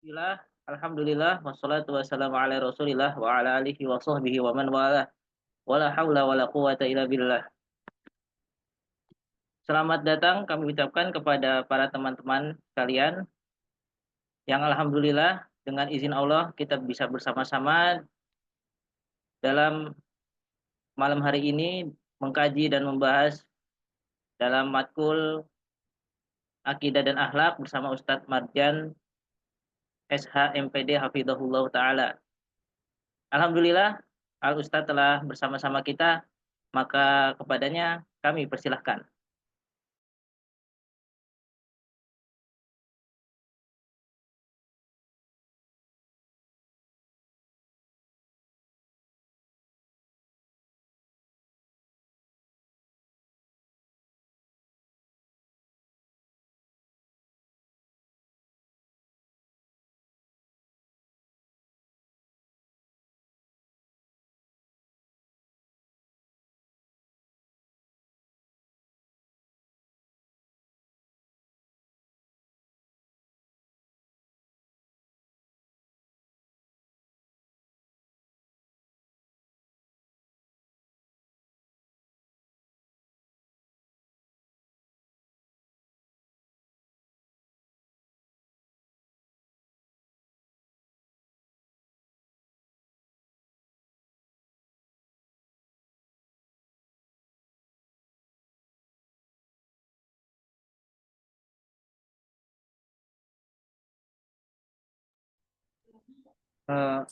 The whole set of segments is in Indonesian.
Bismillah, alhamdulillah, wassalatu wassalamu ala rasulillah wa ala alihi wa sahbihi wa man walah. Wala hawla wala quwata illa billah. Selamat datang kami ucapkan kepada para teman-teman sekalian yang alhamdulillah dengan izin Allah kita bisa bersama-sama dalam malam hari ini mengkaji dan membahas dalam matkul Akidah dan Akhlak bersama Ustadz Marjan SHMPD Hafidhahullah Ta'ala. Alhamdulillah, Al Ustadz telah bersama-sama kita, maka kepadanya kami persilahkan. Eh,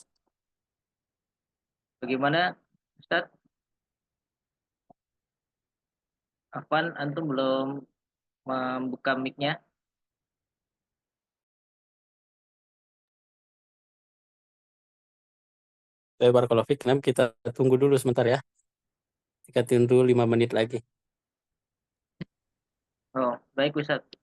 Bagaimana, Ustadz? Afwan, antum belum membuka mic-nya? Barakallahu fiik. Kita tunggu dulu sebentar ya. Kita tunggu 5 menit lagi. Oh, baik Ustadz.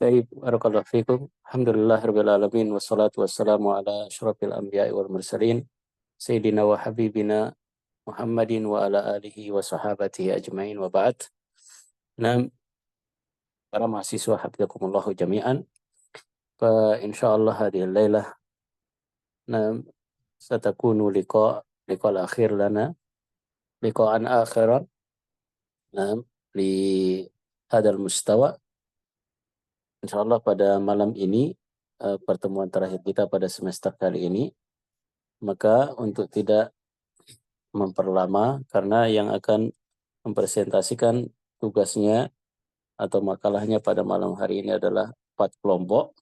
Baik, barakallahu fiikum. Alhamdulillahirabbil alamin wassalatu wassalamu ala asyrafil anbiya'i wal mursalin sayyidina wa habibina Muhammadin wa ala alihi wa sahabatihi ajmain wa ba'd. Nah, para mahasiswa hafizakumullah jami'an. Fa insyaallah hadhihi lailah nah satakunu liqa akhir lana liqa'an akhiran nah li hadal mustawa. Insyaallah pada malam ini pertemuan terakhir kita pada semester kali ini, maka untuk tidak memperlama karena yang akan mempresentasikan tugasnya atau makalahnya pada malam hari ini adalah 4 kelompok.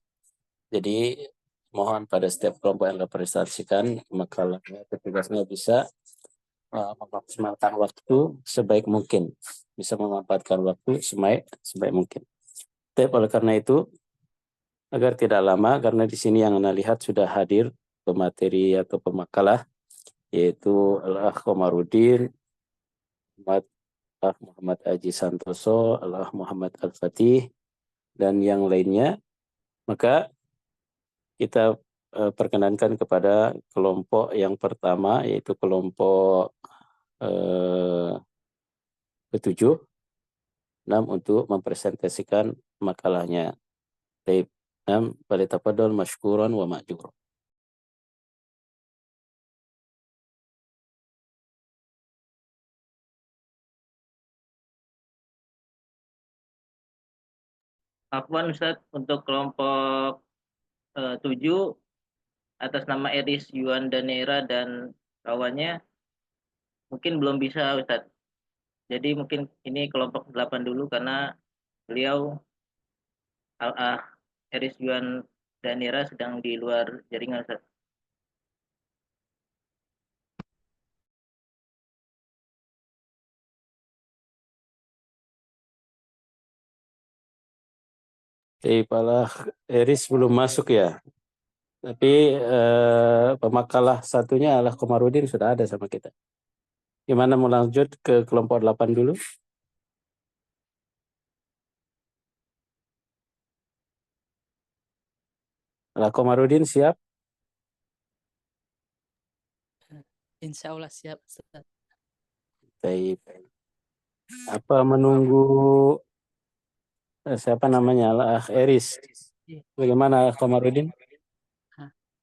Jadi mohon pada setiap kelompok yang dipresentasikan makalahnya atau tugasnya bisa memaksimalkan waktu sebaik mungkin, bisa memanfaatkan waktu sebaik mungkin. Tapi oleh karena itu, agar tidak lama, karena di sini yang Anda lihat sudah hadir pemateri atau pemakalah, yaitu Al-Akh Komarudin, Muhammad Aji Santoso, Al-Akh Muhammad Al-Fatih, dan yang lainnya. Maka kita perkenankan kepada kelompok yang pertama, yaitu kelompok ketujuh, untuk mempresentasikan makalahnya. Baik, falyatafaddal masykuran wa ma'jur. Afwan Ustadz, untuk kelompok 7 atas nama Eris Yuan Danera dan kawannya mungkin belum bisa Ustadz. Jadi mungkin ini kelompok 8 dulu karena beliau Al-Ah Eris Yuan Danera sedang di luar jaringan Ustadz. Palah Eris belum masuk ya. Tapi pemakalah satunya adalah Komarudin sudah ada sama kita. Gimana mau lanjut ke kelompok 8 dulu? Lah Komarudin siap? Insya Allah siap, Ustaz. Baik. Apa menunggu siapa namanya? Lah Eris. Iya. Bagaimana Komarudin?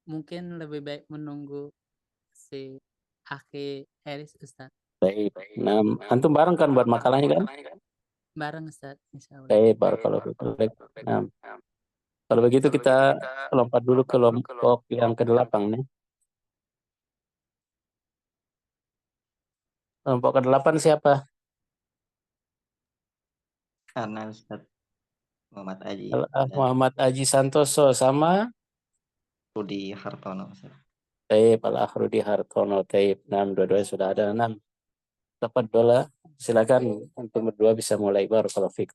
Mungkin lebih baik menunggu si Aki Eris, Ustaz. Baik. Nah, antum bareng kan buat makalahnya kan? Bareng, Ustaz, insya Allah. Baik, barakallahu fikum. Nah, kalau begitu kita lompat dulu ke kelompok yang ke-8 nih. Kelompok ke-8 siapa? Karena Ustaz Muhammad Aji dan Muhammad Aji Santoso sama Rudi Hartono, Ustaz. Taib Al-Akhrudi Hartono. Taib 6, dua-duanya sudah ada 6. Dapat bola. Silakan untuk berdua bisa mulai. Barakallahu fikum.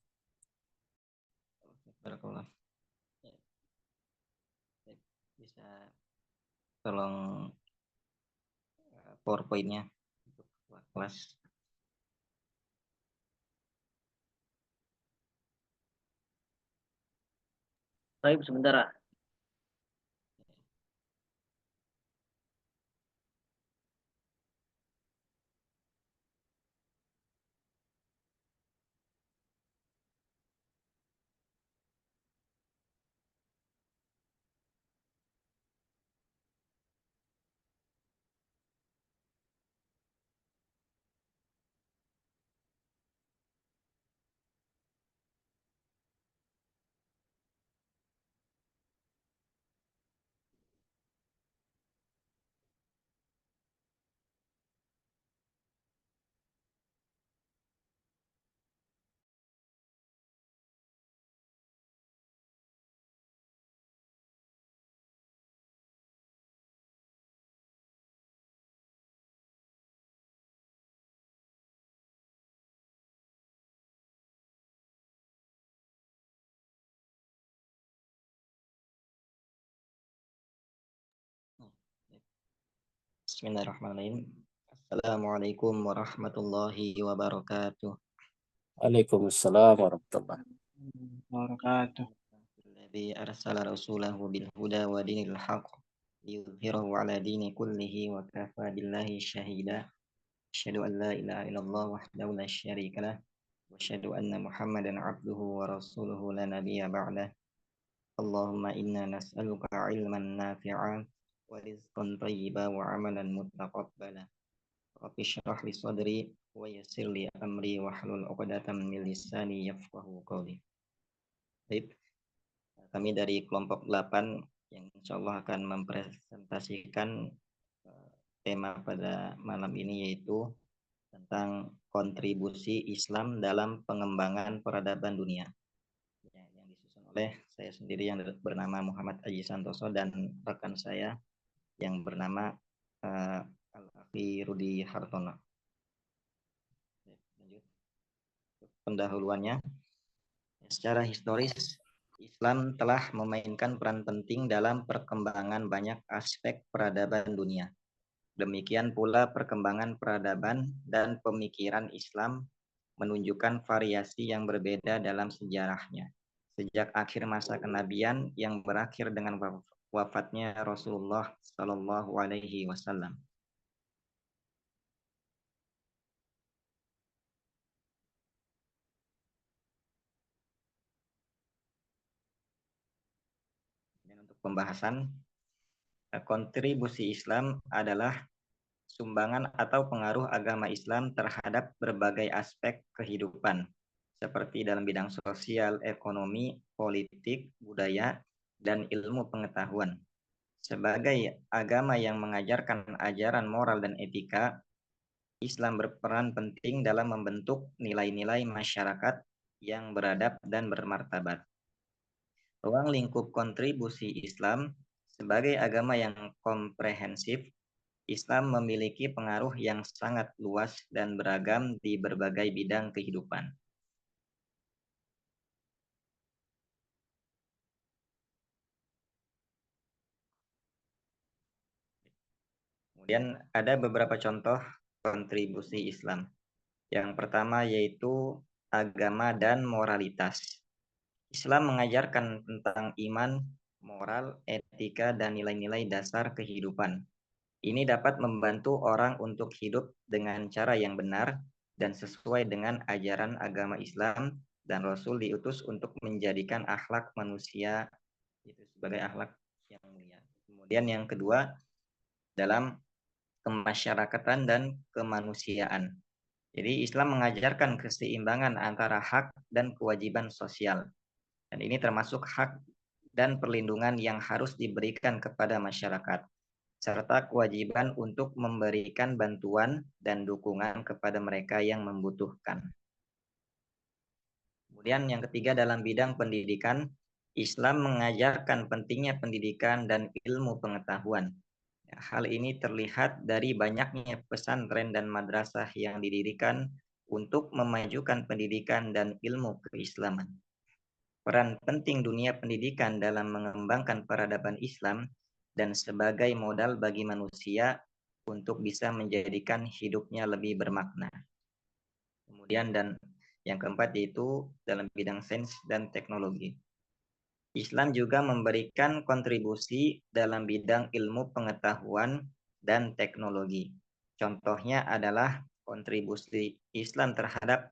Barakallah. Bisa tolong PowerPoint-nya untuk kelas. Baik, sebentar. Bismillahirrahmanirrahim. Assalamualaikum warahmatullahi wabarakatuh. Waalaikumsalam warahmatullahi wabarakatuh. Alladzi arsala rasulahu bil huda wa dinil haqq liyudhhirahu ala dini kullihi wa kafa billahi syahida. Asyhadu an la ilaha illallah wahdahu la syarika lah wa asyhadu anna Muhammadan abduhu wa rasuluhu la nabiyya ba'dah. Allahumma inna nas'aluka ilman nafi'a wa rizqan thayyiba wa amalan mutaqabbala. Rabbi shrah li sadri wa yassir li amri wahlul 'uqdatam min lisani yafqahu qawli. Baik, kami dari kelompok 8 yang insyaallah akan mempresentasikan tema pada malam ini, yaitu tentang kontribusi Islam dalam pengembangan peradaban dunia, yang disusun oleh saya sendiri yang bernama Muhammad Aji Santoso dan rekan saya yang bernama Al-Akhi Rudi Hartono. Pendahuluannya, secara historis Islam telah memainkan peran penting dalam perkembangan banyak aspek peradaban dunia. Demikian pula perkembangan peradaban dan pemikiran Islam menunjukkan variasi yang berbeda dalam sejarahnya. Sejak akhir masa kenabian yang berakhir dengan wafatnya Rasulullah Shallallahu Alaihi Wasallam. Dan untuk pembahasan, kontribusi Islam adalah sumbangan atau pengaruh agama Islam terhadap berbagai aspek kehidupan, seperti dalam bidang sosial, ekonomi, politik, budaya, dan ilmu pengetahuan. Sebagai agama yang mengajarkan ajaran moral dan etika, Islam berperan penting dalam membentuk nilai-nilai masyarakat yang beradab dan bermartabat. Ruang lingkup kontribusi Islam sebagai agama yang komprehensif, Islam memiliki pengaruh yang sangat luas dan beragam di berbagai bidang kehidupan. Kemudian ada beberapa contoh kontribusi Islam. Yang pertama yaitu agama dan moralitas. Islam mengajarkan tentang iman, moral, etika, dan nilai-nilai dasar kehidupan. Ini dapat membantu orang untuk hidup dengan cara yang benar dan sesuai dengan ajaran agama Islam, dan Rasul diutus untuk menjadikan akhlak manusia itu sebagai akhlak yang mulia. Kemudian yang kedua, dalam kemasyarakatan dan kemanusiaan. Jadi Islam mengajarkan keseimbangan antara hak dan kewajiban sosial. Dan ini termasuk hak dan perlindungan yang harus diberikan kepada masyarakat, serta kewajiban untuk memberikan bantuan dan dukungan kepada mereka yang membutuhkan. Kemudian yang ketiga, dalam bidang pendidikan, Islam mengajarkan pentingnya pendidikan dan ilmu pengetahuan. Hal ini terlihat dari banyaknya pesantren dan madrasah yang didirikan untuk memajukan pendidikan dan ilmu keislaman. Peran penting dunia pendidikan dalam mengembangkan peradaban Islam dan sebagai modal bagi manusia untuk bisa menjadikan hidupnya lebih bermakna. Kemudian dan yang keempat yaitu dalam bidang sains dan teknologi. Islam juga memberikan kontribusi dalam bidang ilmu pengetahuan dan teknologi. Contohnya adalah kontribusi Islam terhadap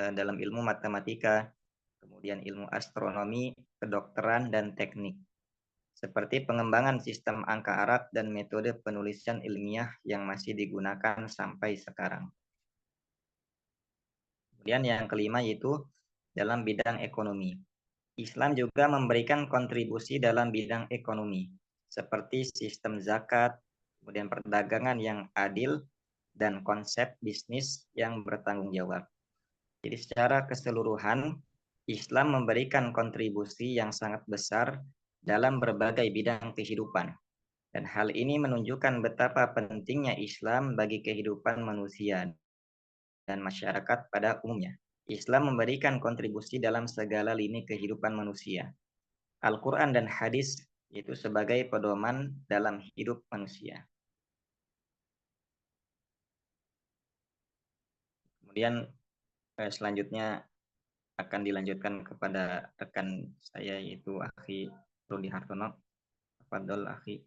dalam ilmu matematika, kemudian ilmu astronomi, kedokteran, dan teknik. Seperti pengembangan sistem angka Arab dan metode penulisan ilmiah yang masih digunakan sampai sekarang. Kemudian yang kelima yaitu dalam bidang ekonomi. Islam juga memberikan kontribusi dalam bidang ekonomi, seperti sistem zakat, kemudian perdagangan yang adil, dan konsep bisnis yang bertanggung jawab. Jadi secara keseluruhan, Islam memberikan kontribusi yang sangat besar dalam berbagai bidang kehidupan. Dan hal ini menunjukkan betapa pentingnya Islam bagi kehidupan manusia dan masyarakat pada umumnya. Islam memberikan kontribusi dalam segala lini kehidupan manusia. Al-Quran dan hadis itu sebagai pedoman dalam hidup manusia. Kemudian selanjutnya akan dilanjutkan kepada rekan saya yaitu Akhi Rudi Hartono. Fadol Akhi.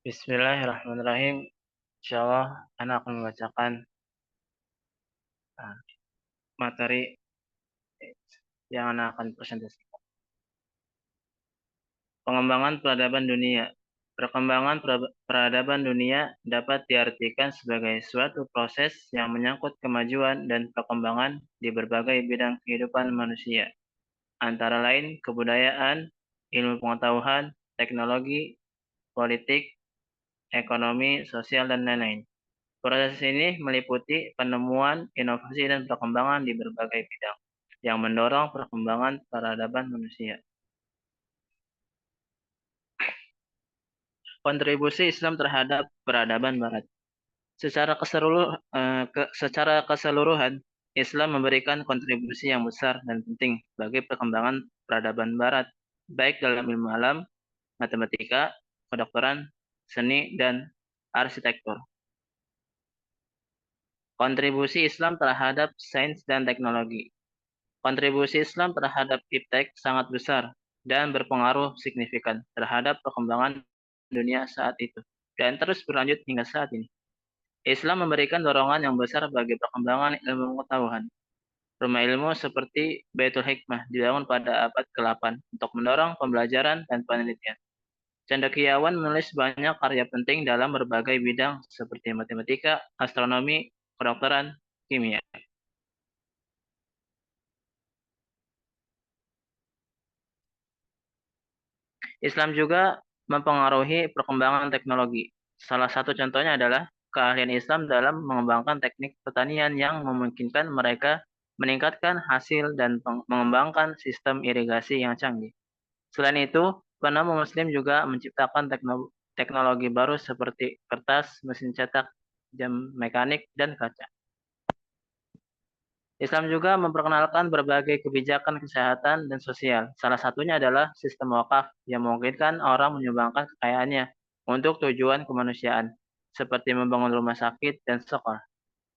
Bismillahirrahmanirrahim. Insyaallah anak akan membacakan materi yang anak akan presentasikan. Pengembangan peradaban dunia. Perkembangan peradaban dunia dapat diartikan sebagai suatu proses yang menyangkut kemajuan dan perkembangan di berbagai bidang kehidupan manusia, antara lain kebudayaan, ilmu pengetahuan, teknologi, politik, ekonomi, sosial, dan lain-lain. Proses ini meliputi penemuan, inovasi, dan perkembangan di berbagai bidang yang mendorong perkembangan peradaban manusia. Kontribusi Islam terhadap peradaban Barat. Secara keseluruhan, Islam memberikan kontribusi yang besar dan penting bagi perkembangan peradaban Barat, baik dalam ilmu alam, matematika, kedokteran, seni, dan arsitektur. Kontribusi Islam terhadap sains dan teknologi. Kontribusi Islam terhadap iptek sangat besar dan berpengaruh signifikan terhadap perkembangan dunia saat itu dan terus berlanjut hingga saat ini. Islam memberikan dorongan yang besar bagi perkembangan ilmu pengetahuan. Rumah ilmu seperti Baitul Hikmah dibangun pada abad ke-8 untuk mendorong pembelajaran dan penelitian. Cendekiawan menulis banyak karya penting dalam berbagai bidang seperti matematika, astronomi, kedokteran, kimia. Islam juga mempengaruhi perkembangan teknologi. Salah satu contohnya adalah keahlian Islam dalam mengembangkan teknik pertanian yang memungkinkan mereka meningkatkan hasil dan mengembangkan sistem irigasi yang canggih. Selain itu, penemu Muslim juga menciptakan teknologi baru seperti kertas, mesin cetak, jam mekanik, dan kaca. Islam juga memperkenalkan berbagai kebijakan kesehatan dan sosial. Salah satunya adalah sistem wakaf yang memungkinkan orang menyumbangkan kekayaannya untuk tujuan kemanusiaan, seperti membangun rumah sakit dan sekolah.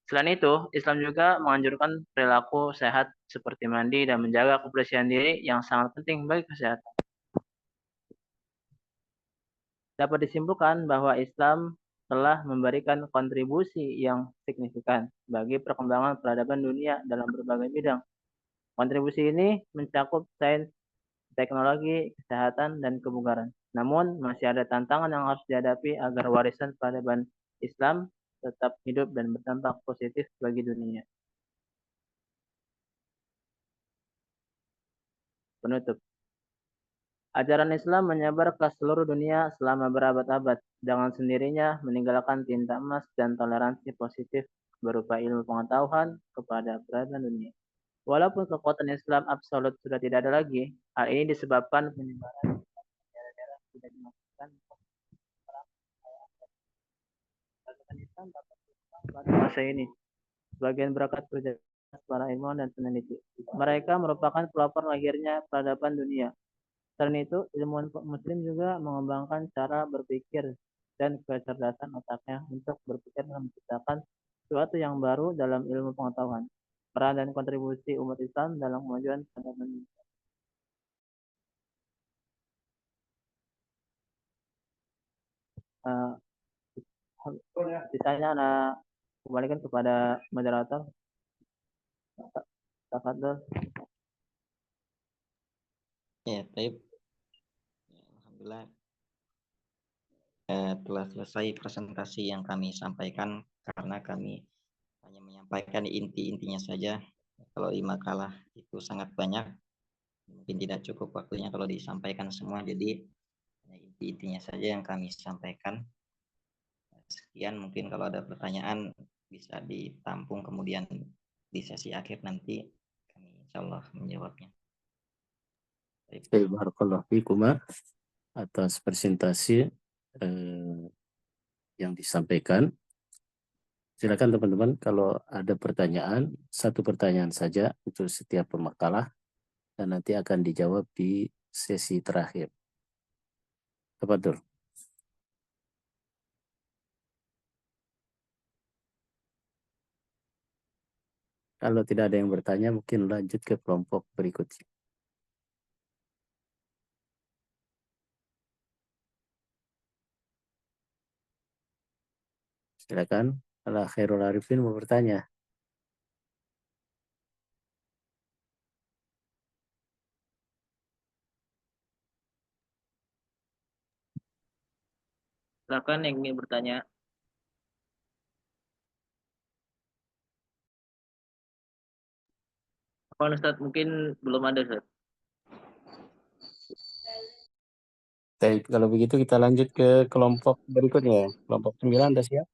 Selain itu, Islam juga menganjurkan perilaku sehat seperti mandi dan menjaga kebersihan diri yang sangat penting bagi kesehatan. Dapat disimpulkan bahwa Islam telah memberikan kontribusi yang signifikan bagi perkembangan peradaban dunia dalam berbagai bidang. Kontribusi ini mencakup sains, teknologi, kesehatan, dan kebugaran. Namun, masih ada tantangan yang harus dihadapi agar warisan peradaban Islam tetap hidup dan berdampak positif bagi dunia. Penutup. Ajaran Islam menyebar ke seluruh dunia selama berabad-abad, dengan sendirinya meninggalkan tinta emas dan toleransi positif berupa ilmu pengetahuan kepada peradaban dunia. Walaupun kekuatan Islam absolut sudah tidak ada lagi, hal ini disebabkan penyebaran daerah-daerah tidak dimasukkan pasukan Islam dapat berkembang pada masa ini. Sebagian berkat kerja para ilmuwan dan peneliti. Mereka merupakan pelopor lahirnya peradaban dunia. Selain itu, ilmuwan muslim juga mengembangkan cara berpikir dan kecerdasan otaknya untuk berpikir dan menciptakan sesuatu yang baru dalam ilmu pengetahuan. Peran dan kontribusi umat Islam dalam kemajuan peradaban dunia. Sisanya anak kembalikan kepada moderator. Tafadhol. Ya, baik. Alhamdulillah telah selesai presentasi yang kami sampaikan, karena kami hanya menyampaikan inti-intinya saja. Kalau di makalah itu sangat banyak, mungkin tidak cukup waktunya kalau disampaikan semua, jadi inti-intinya saja yang kami sampaikan. Sekian, mungkin kalau ada pertanyaan bisa ditampung kemudian di sesi akhir nanti kami insya Allah menjawabnya. Barakallahu fikum atas presentasi yang disampaikan. Silakan teman-teman, kalau ada pertanyaan, satu pertanyaan saja untuk setiap pemakalah dan nanti akan dijawab di sesi terakhir. Tafadhol. Kalau tidak ada yang bertanya, mungkin lanjut ke kelompok berikutnya. Silakan, Ala Khairul Arifin mau bertanya. Silakan yang ingin bertanya. Apa Ustaz? Mungkin belum ada Ustaz. Baik, kalau begitu kita lanjut ke kelompok berikutnya. Kelompok 9, Anda siap?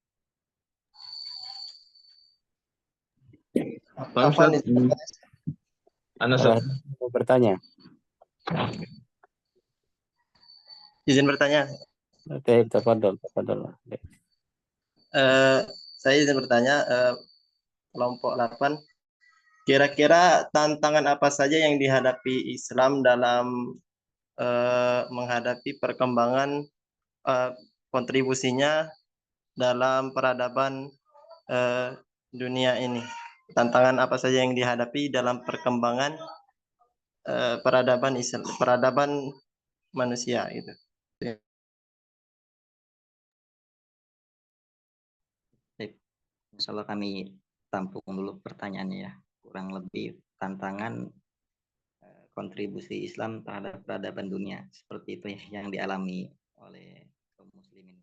Afwan, Ala mau bertanya. izin bertanya. Oke, tafadhol. Saya izin bertanya, kelompok 8, kira-kira tantangan apa saja yang dihadapi Islam dalam menghadapi perkembangan kontribusinya dalam peradaban dunia ini? Tantangan apa saja yang dihadapi dalam perkembangan peradaban manusia itu? Insya Allah kami tampung dulu pertanyaannya ya. Kurang lebih tantangan kontribusi Islam terhadap peradaban dunia, seperti itu ya, yang dialami oleh kaum muslimin.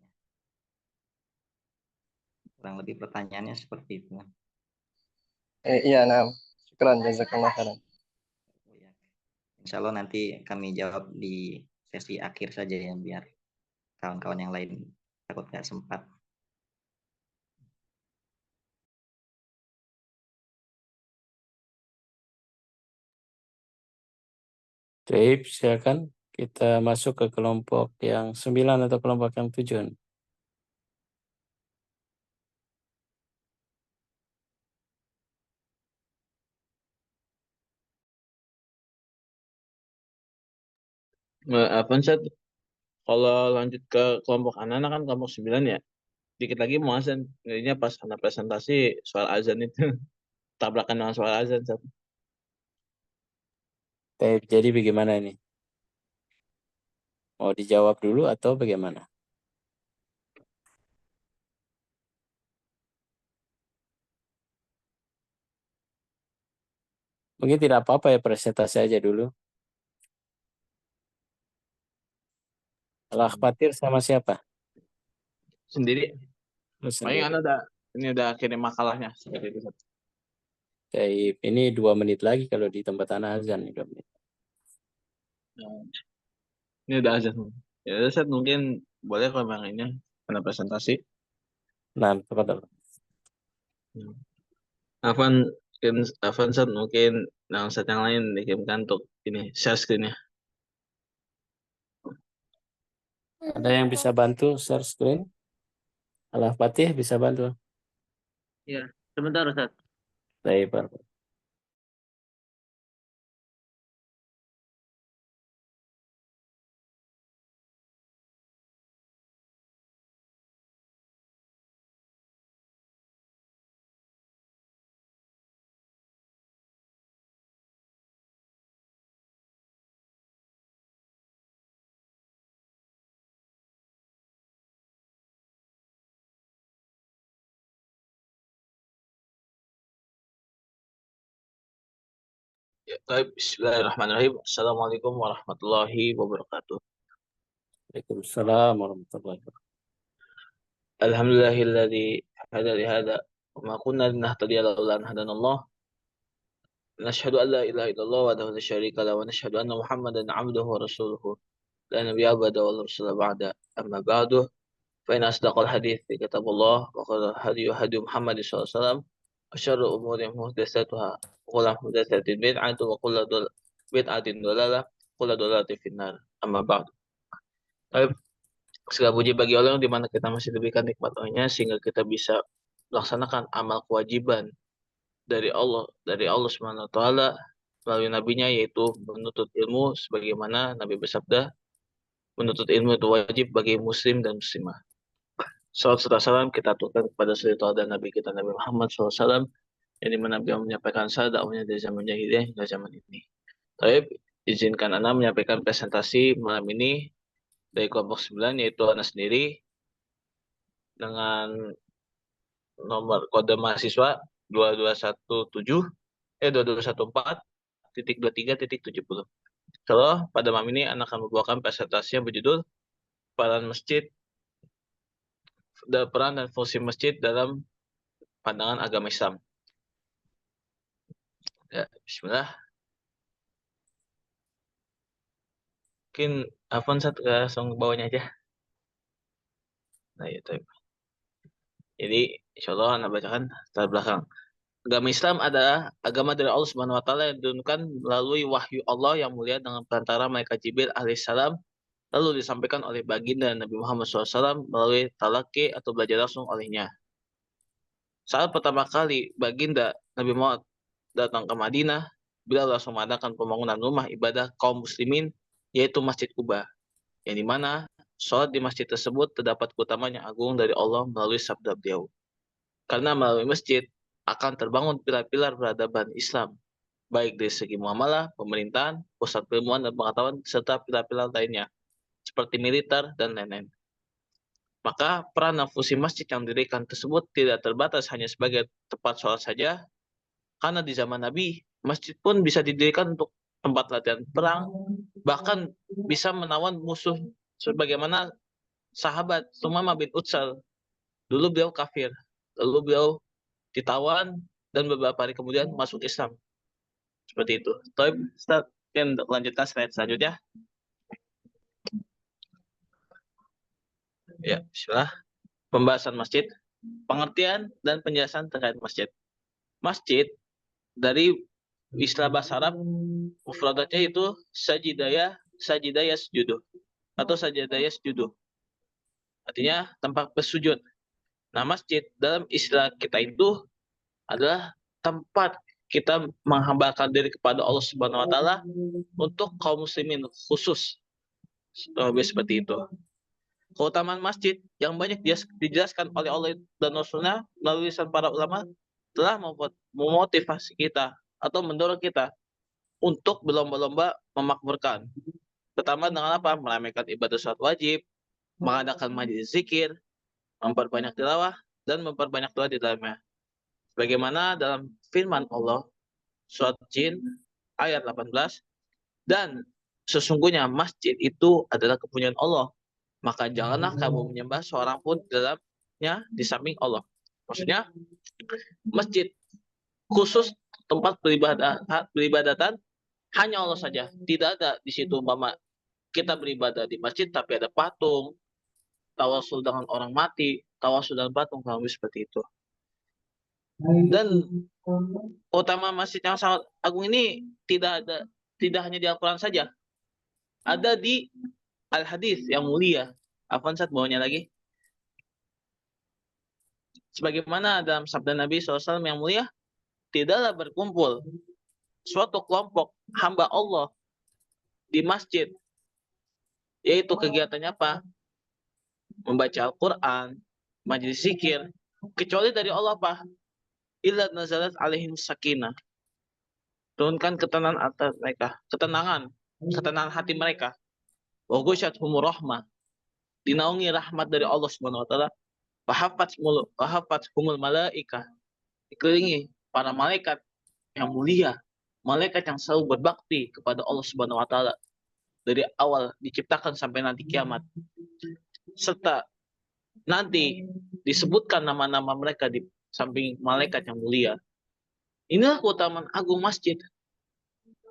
Kurang lebih pertanyaannya seperti itu. Iya, nah, syukran, jazakallah khairan. Insya Allah nanti kami jawab di sesi akhir saja ya, biar kawan-kawan yang lain takut nggak sempat. Baik, silakan kita masuk ke kelompok yang 9 atau kelompok yang 7. Apa Ustaz? Kalau lanjut ke kelompok anak-anak kan kelompok 9 ya. Dikit lagi mau azan. Jadinya pas anak presentasi soal azan itu tabrakan dengan soal azan. Ustaz. Jadi bagaimana ini? Mau dijawab dulu atau bagaimana? Mungkin tidak apa-apa ya presentasi aja dulu. Al-Akhbatir sama siapa? Sendiri. Lu Paling sendiri. ini udah kirim makalahnya seperti itu. Ustaz. Baik, ini 2 menit lagi kalau di tempat anak azan. 2 menit. Nah, ini udah azan. Ya udah, Ustaz, mungkin boleh kalau memang ini ada presentasi. Nah, tafadhal. Afan Ustaz, mungkin yang Ustaz yang lain dikirimkan untuk ini share screen-nya. Ada yang bisa bantu share screen? Al-Fatih bisa bantu? Ya, sebentar Ustaz. Baik, Pak. Ya, baik. Bismillahirrahmanirrahim. Assalamualaikum warahmatullahi wabarakatuh. Waalaikumsalam warahmatullahi wabarakatuh. Alhamdulillahilladzi hada li hada wa ma kunna linahtadiya laula an hadanallah. Nashhadu an la ilaha illallah wahdahu la syarika lahu wa nashhadu anna Muhammadan 'abduhu wa rasuluhu. La nabiyya ba'da wa la rasula ba'da. Amma ba'du. Fa inna asdaqal hadits kitabullah wa khairal hadi Muhammad sallallahu alaihi wasallam. Wa syarrul umuri muhdatsatuha. Wa kullu muhdatsatin bid'atun wa kullu bid'atin dhalalah. Kullu dhalalatin finnar. Amma ba'du. Baik, segala puji bagi Allah di mana kita masih diberikan nikmat Allah sehingga kita bisa melaksanakan amal kewajiban dari Allah Subhanahu wa taala melalui nabinya, yaitu menuntut ilmu sebagaimana Nabi bersabda, menuntut ilmu itu wajib bagi muslim dan muslimah. Salawat serta salam kita aturkan kepada suri dan Nabi kita Nabi Muhammad SAW, yang dimana beliau menyampaikan dakwahnya dari zaman jahiliyah hingga zaman ini. Baik, izinkan Ana menyampaikan presentasi malam ini dari kelompok 9, yaitu Ana sendiri dengan nomor kode mahasiswa 2214.23.70. So, pada malam ini Ana akan membawakan presentasi yang berjudul peran dan fungsi masjid dalam pandangan agama Islam. Ya, bismillah. Mungkin Afan langsung bawanya aja. Nah, itu. Jadi, insya Allah Anda bacakan latar belakang. Agama Islam adalah agama dari Allah Subhanahu wa taala yang diturunkan melalui wahyu Allah yang mulia dengan perantara malaikat Jibril alaihissalam, lalu disampaikan oleh baginda Nabi Muhammad SAW melalui talaki atau belajar langsung olehnya. Saat pertama kali baginda Nabi Muhammad datang ke Madinah, beliau langsung mengadakan pembangunan rumah ibadah kaum muslimin, yaitu Masjid Quba, yang dimana sholat di masjid tersebut terdapat keutamaan yang agung dari Allah melalui sabda beliau. Karena melalui masjid akan terbangun pilar-pilar peradaban Islam, baik dari segi muamalah, pemerintahan, pusat keilmuan dan pengetahuan, serta pilar-pilar lainnya, seperti militer dan lain-lain. Maka peran dan fungsi masjid yang didirikan tersebut tidak terbatas hanya sebagai tempat sholat saja, karena di zaman Nabi, masjid pun bisa didirikan untuk tempat latihan perang, bahkan bisa menawan musuh, sebagaimana sahabat Sumamah bin Utsal. Dulu beliau kafir, lalu beliau ditawan, dan beberapa hari kemudian masuk Islam. Seperti itu. Tapi Ustaz, untuk lanjutkan slide selanjutnya. Ya, bismillah. Pembahasan masjid, pengertian dan penjelasan terkait masjid. Masjid dari istilah bahasa Arab, mufradatnya itu sajidaya sujuduh atau sajidaya sujuduh. Artinya tempat bersujud. Nah, masjid dalam istilah kita itu adalah tempat kita menghambakan diri kepada Allah Subhanahu wa taala untuk kaum muslimin khusus. Lebih seperti itu. Keutamaan masjid yang banyak dijelaskan oleh Allah dan Rasulnya melalui lisan para ulama telah memotivasi kita atau mendorong kita untuk berlomba-lomba memakmurkan. Pertama dengan apa? Meramaikan ibadah sholat wajib, mengadakan majelis zikir, memperbanyak tilawah, dan memperbanyak doa di dalamnya. Bagaimana dalam firman Allah, surat Jin ayat 18, dan sesungguhnya masjid itu adalah kepunyaan Allah. Maka janganlah kamu menyembah seorang pun dalamnya di samping Allah. Maksudnya, masjid khusus tempat beribadatan hanya Allah saja. Tidak ada di situ umpama kita beribadah di masjid tapi ada patung, tawasul dengan orang mati, tawasul dengan patung, kalau seperti itu. Dan utama masjid yang sangat agung ini tidak hanya di Al-Quran saja. Ada di Al-Hadis yang mulia. Afwan Ustaz, bawahnya lagi. Sebagaimana dalam sabda Nabi SAW yang mulia, tidaklah berkumpul suatu kelompok hamba Allah di masjid, yaitu kegiatannya apa? Membaca Al-Quran, majelis zikir, kecuali dari Allah apa? Illa nazalat alaihim sakinah. Turunkan ketenangan atas mereka, ketenangan hati mereka. Wa ghusyathumur rahmah. Dinaungi rahmat dari Allah Subhanahu wa taala. Wahafathumul malaikah. Dikelilingi para malaikat yang mulia, malaikat yang selalu berbakti kepada Allah Subhanahu wa taala dari awal diciptakan sampai nanti kiamat. Serta nanti disebutkan nama-nama mereka di samping malaikat yang mulia. Inilah keutamaan agung masjid.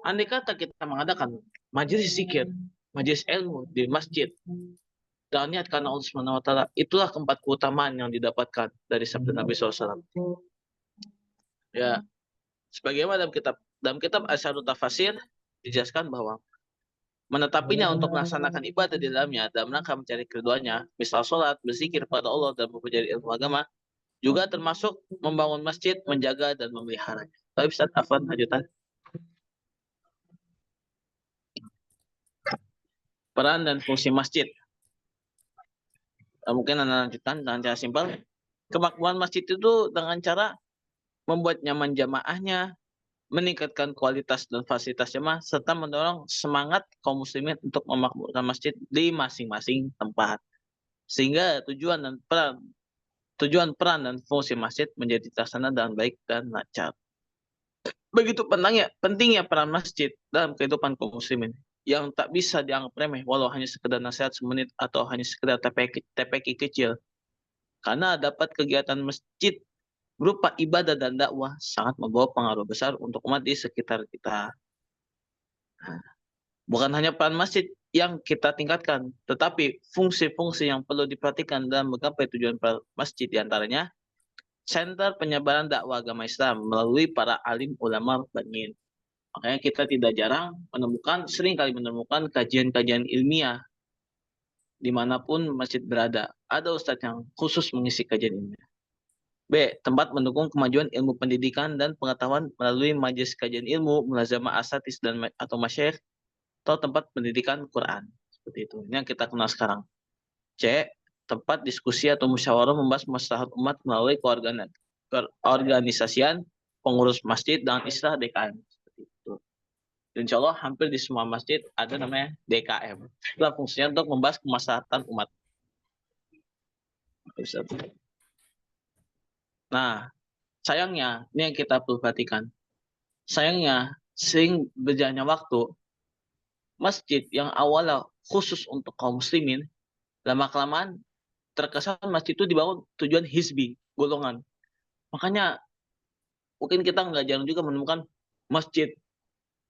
Andai kata kita mengadakan majelis zikir, majelis ilmu di masjid, dan niat karena Allah Subhanahu wa taala, itulah keempat keutamaan yang didapatkan dari sabda Nabi SAW. Ya, sebagaimana dalam kitab Asyarut Tafasir dijelaskan bahwa menetapinya untuk melaksanakan ibadah di dalamnya dalam rangka mencari keridhaannya, misal sholat, berzikir pada Allah dan mempelajari ilmu agama, juga termasuk membangun masjid, menjaga dan memeliharanya. Tapi Ustaz, afwan lanjutan. Peran dan fungsi masjid. Mungkin Anda lanjutkan dengan cara simpel. Kemakmuran masjid itu dengan cara membuat nyaman jamaahnya, meningkatkan kualitas dan fasilitas jamaah, serta mendorong semangat kaum muslimin untuk memakmurkan masjid di masing-masing tempat. Sehingga tujuan peran dan fungsi masjid menjadi terlaksana dengan baik dan lancar. Begitu pentingnya peran masjid dalam kehidupan kaum muslimin yang tak bisa dianggap remeh walau hanya sekedar nasihat semenit atau hanya sekedar TPQ kecil. Karena dapat kegiatan masjid berupa ibadah dan dakwah sangat membawa pengaruh besar untuk umat di sekitar kita. Bukan hanya peran masjid yang kita tingkatkan, tetapi fungsi-fungsi yang perlu diperhatikan dalam menggapai tujuan masjid diantaranya Center Penyebaran Dakwah Agama Islam melalui para alim ulama Rabbanin. Makanya kita tidak jarang sering kali menemukan kajian-kajian ilmiah dimanapun masjid berada. Ada ustadz yang khusus mengisi kajian ilmiah. B. Tempat mendukung kemajuan ilmu pendidikan dan pengetahuan melalui majelis kajian ilmu, mulazamah asatis atau masyayikh, atau tempat pendidikan Quran. Seperti itu. Ini yang kita kenal sekarang. C. Tempat diskusi atau musyawarah membahas maslahat umat melalui keorganisasian pengurus masjid dengan istilah DKM. Insya Allah hampir di semua masjid ada namanya DKM. Itulah fungsinya untuk membahas kemaslahatan umat. Nah, sayangnya, ini yang kita perlu perhatikan. Sayangnya, sering berjalannya waktu, masjid yang awalnya khusus untuk kaum muslimin, lama-kelamaan terkesan masjid itu dibangun tujuan hizbi, golongan. Makanya, mungkin kita nggak jarang juga menemukan masjid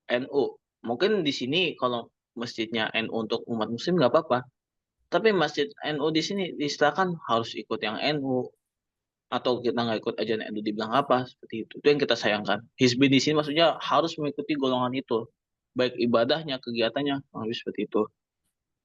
NU. Mungkin di sini kalau masjidnya NU untuk umat muslim nggak apa-apa. Tapi masjid NU di sini diistilahkan harus ikut yang NU. Atau kita nggak ikut ajaran NU dibilang apa. Seperti itu. Itu yang kita sayangkan. Hizbi di sini maksudnya harus mengikuti golongan itu. Baik ibadahnya, kegiatannya. Seperti itu.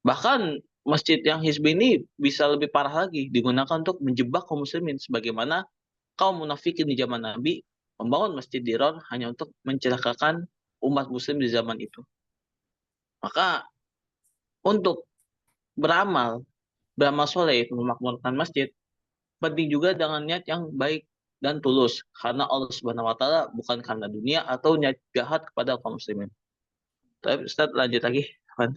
Bahkan masjid yang hizbi ini bisa lebih parah lagi. Digunakan untuk menjebak kaum muslimin. Sebagaimana kaum munafikin di zaman Nabi membangun masjid Dirar hanya untuk mencelakakan umat muslim di zaman itu. Maka untuk beramal soleh, memakmurkan masjid, penting juga dengan niat yang baik dan tulus karena Allah Subhanahu wa taala, bukan karena dunia atau niat jahat kepada kaum muslimin. Tapi Ustaz lanjut lagi, kan?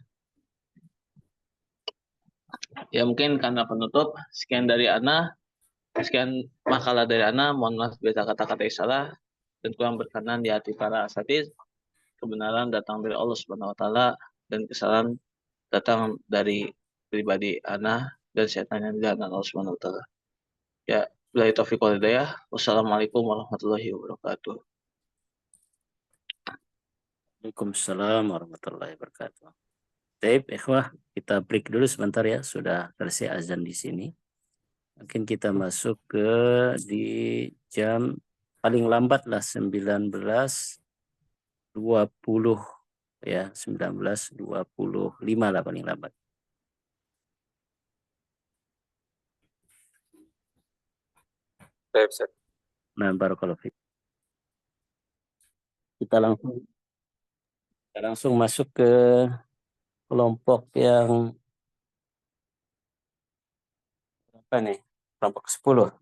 Ya mungkin karena penutup, sekian dari Ana, sekian makalah dari Ana, mohon maaf bila kata-kata yang salah dan kurang berkenan di hati para asatiz. Kebenaran datang dari Allah Subhanahu wa taala dan kesalahan datang dari pribadi Ana dan saya tanya dengan Allah Subhanahu wa taala. Ya, billahi taufiq wal hidayah. Wassalamualaikum warahmatullahi wabarakatuh. Waalaikumsalam warahmatullahi wabarakatuh. Baik, ikhwah, kita break dulu sebentar ya. Sudah selesai azan di sini. Mungkin kita masuk ke di jam paling lambat lah 19.20 ya, 19.25 lah paling lambat. Nah, barakallahu fiik. Kita langsung masuk ke kelompok yang apa nih? Kelompok 10.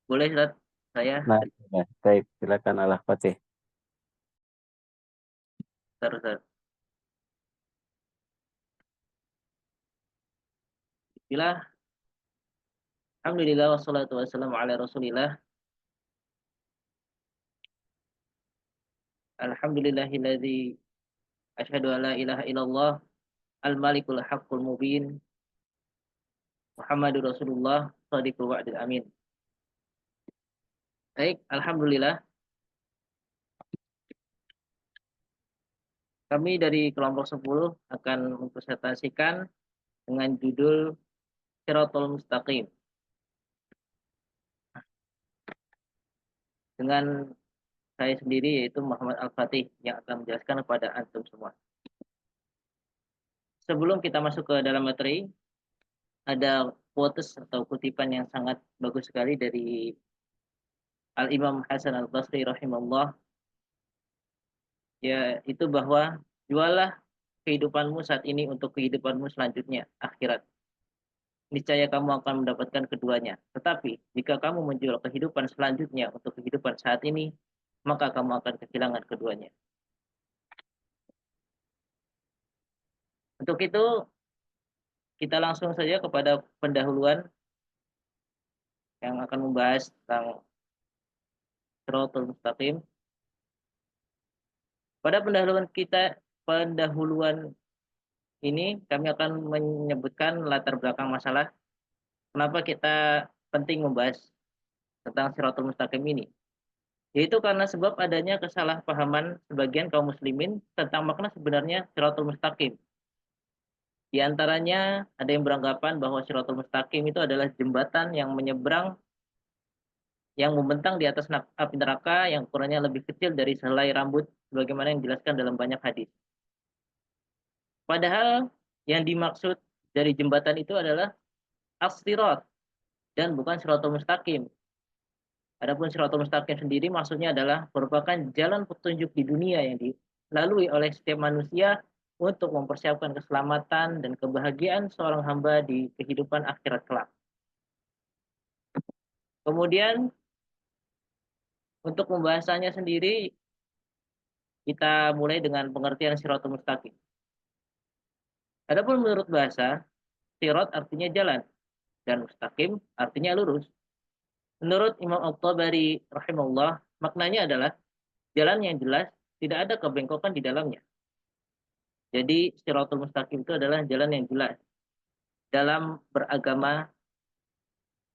Boleh Ustaz, saya Nah, baik, silakan Al-Fatih. Ustaz. Bismillah. Alhamdulillah wassalatu wassalamu ala Rasulillah. Alhamdulillahilladzi asyhadu an la ilaha illallah al-malikul haqqul mubin Muhammadur Rasulullah shadiqul wa'dil amin. Baik, alhamdulillah. Kami dari kelompok 10 akan mempresentasikan dengan judul Shirathul Mustaqim. Dengan saya sendiri yaitu Muhammad Al-Fatih yang akan menjelaskan kepada antum semua. Sebelum kita masuk ke dalam materi, ada quotes atau kutipan yang sangat bagus sekali dari Al-Imam Hasan Al-Basri rahimahullah, yaitu bahwa jualah kehidupanmu saat ini untuk kehidupanmu selanjutnya, akhirat. Niscaya kamu akan mendapatkan keduanya. Tetapi jika kamu menjual kehidupan selanjutnya untuk kehidupan saat ini, maka kamu akan kehilangan keduanya. Untuk itu, kita langsung saja kepada pendahuluan yang akan membahas tentang Shirathul Mustaqim. Pada pendahuluan ini kami akan menyebutkan latar belakang masalah kenapa kita penting membahas tentang Shirathul Mustaqim ini. Yaitu karena sebab adanya kesalahpahaman sebagian kaum muslimin tentang makna sebenarnya Shirathul Mustaqim. Di antaranya ada yang beranggapan bahwa Shirathul Mustaqim itu adalah jembatan yang menyeberang, yang membentang di atas api neraka yang ukurannya lebih kecil dari sehelai rambut, sebagaimana yang dijelaskan dalam banyak hadis. Padahal yang dimaksud dari jembatan itu adalah as-sirat dan bukan Shirathul Mustaqim. Adapun Shirathul Mustaqim sendiri maksudnya adalah merupakan jalan petunjuk di dunia yang dilalui oleh setiap manusia untuk mempersiapkan keselamatan dan kebahagiaan seorang hamba di kehidupan akhirat kelak. Kemudian untuk pembahasannya sendiri kita mulai dengan pengertian Shirathul Mustaqim. Adapun menurut bahasa, sirat artinya jalan dan mustaqim artinya lurus. Menurut Imam At-Tabari rahimahullah, maknanya adalah jalan yang jelas, tidak ada kebengkokan di dalamnya. Jadi Shirathul Mustaqim itu adalah jalan yang jelas. Dalam beragama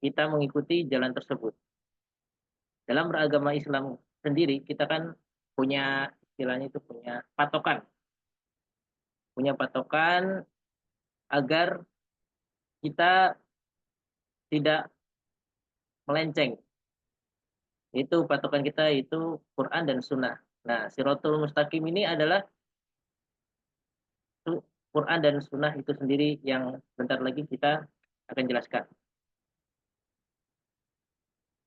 kita mengikuti jalan tersebut. Dalam beragama Islam sendiri kita kan punya istilahnya itu punya patokan. Punya patokan agar kita tidak melenceng. Itu patokan kita itu Quran dan Sunnah. Nah, Shirathul Mustaqim ini adalah Quran dan Sunnah itu sendiri yang bentar lagi kita akan jelaskan.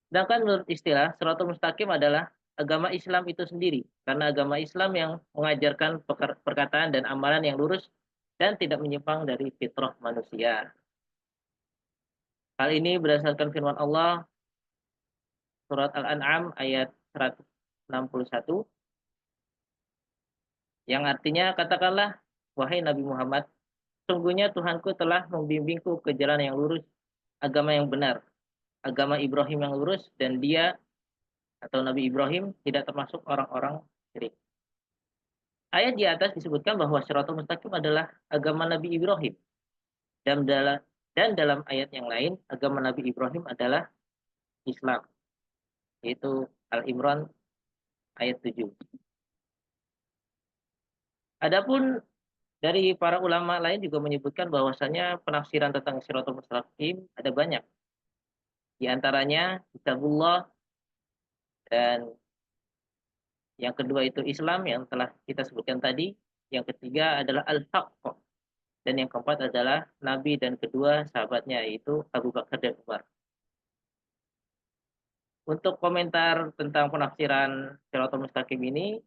Sedangkan menurut istilah, Shirathul Mustaqim adalah agama Islam itu sendiri. Karena agama Islam yang mengajarkan perkataan dan amalan yang lurus dan tidak menyimpang dari fitrah manusia. Hal ini berdasarkan firman Allah surat Al-An'am ayat 161 yang artinya, katakanlah wahai Nabi Muhammad, sungguhnya Tuhanku telah membimbingku ke jalan yang lurus, agama yang benar, agama Ibrahim yang lurus, dan dia atau Nabi Ibrahim tidak termasuk orang-orang syirik. Ayat di atas disebutkan bahwa Shiratal Mustaqim adalah agama Nabi Ibrahim. Dan dalam ayat yang lain, agama Nabi Ibrahim adalah Islam, yaitu Al-Imran ayat 7. Adapun dari para ulama lain juga menyebutkan bahwasanya penafsiran tentang Shiratal Mustaqim ada banyak. Di antaranya Kitabullah, dan yang kedua itu Islam yang telah kita sebutkan tadi. Yang ketiga adalah Al-Haqq. Dan yang keempat adalah Nabi dan kedua sahabatnya, yaitu Abu Bakar dan Umar. Untuk komentar tentang penafsiran Shiratal Mustaqim ini,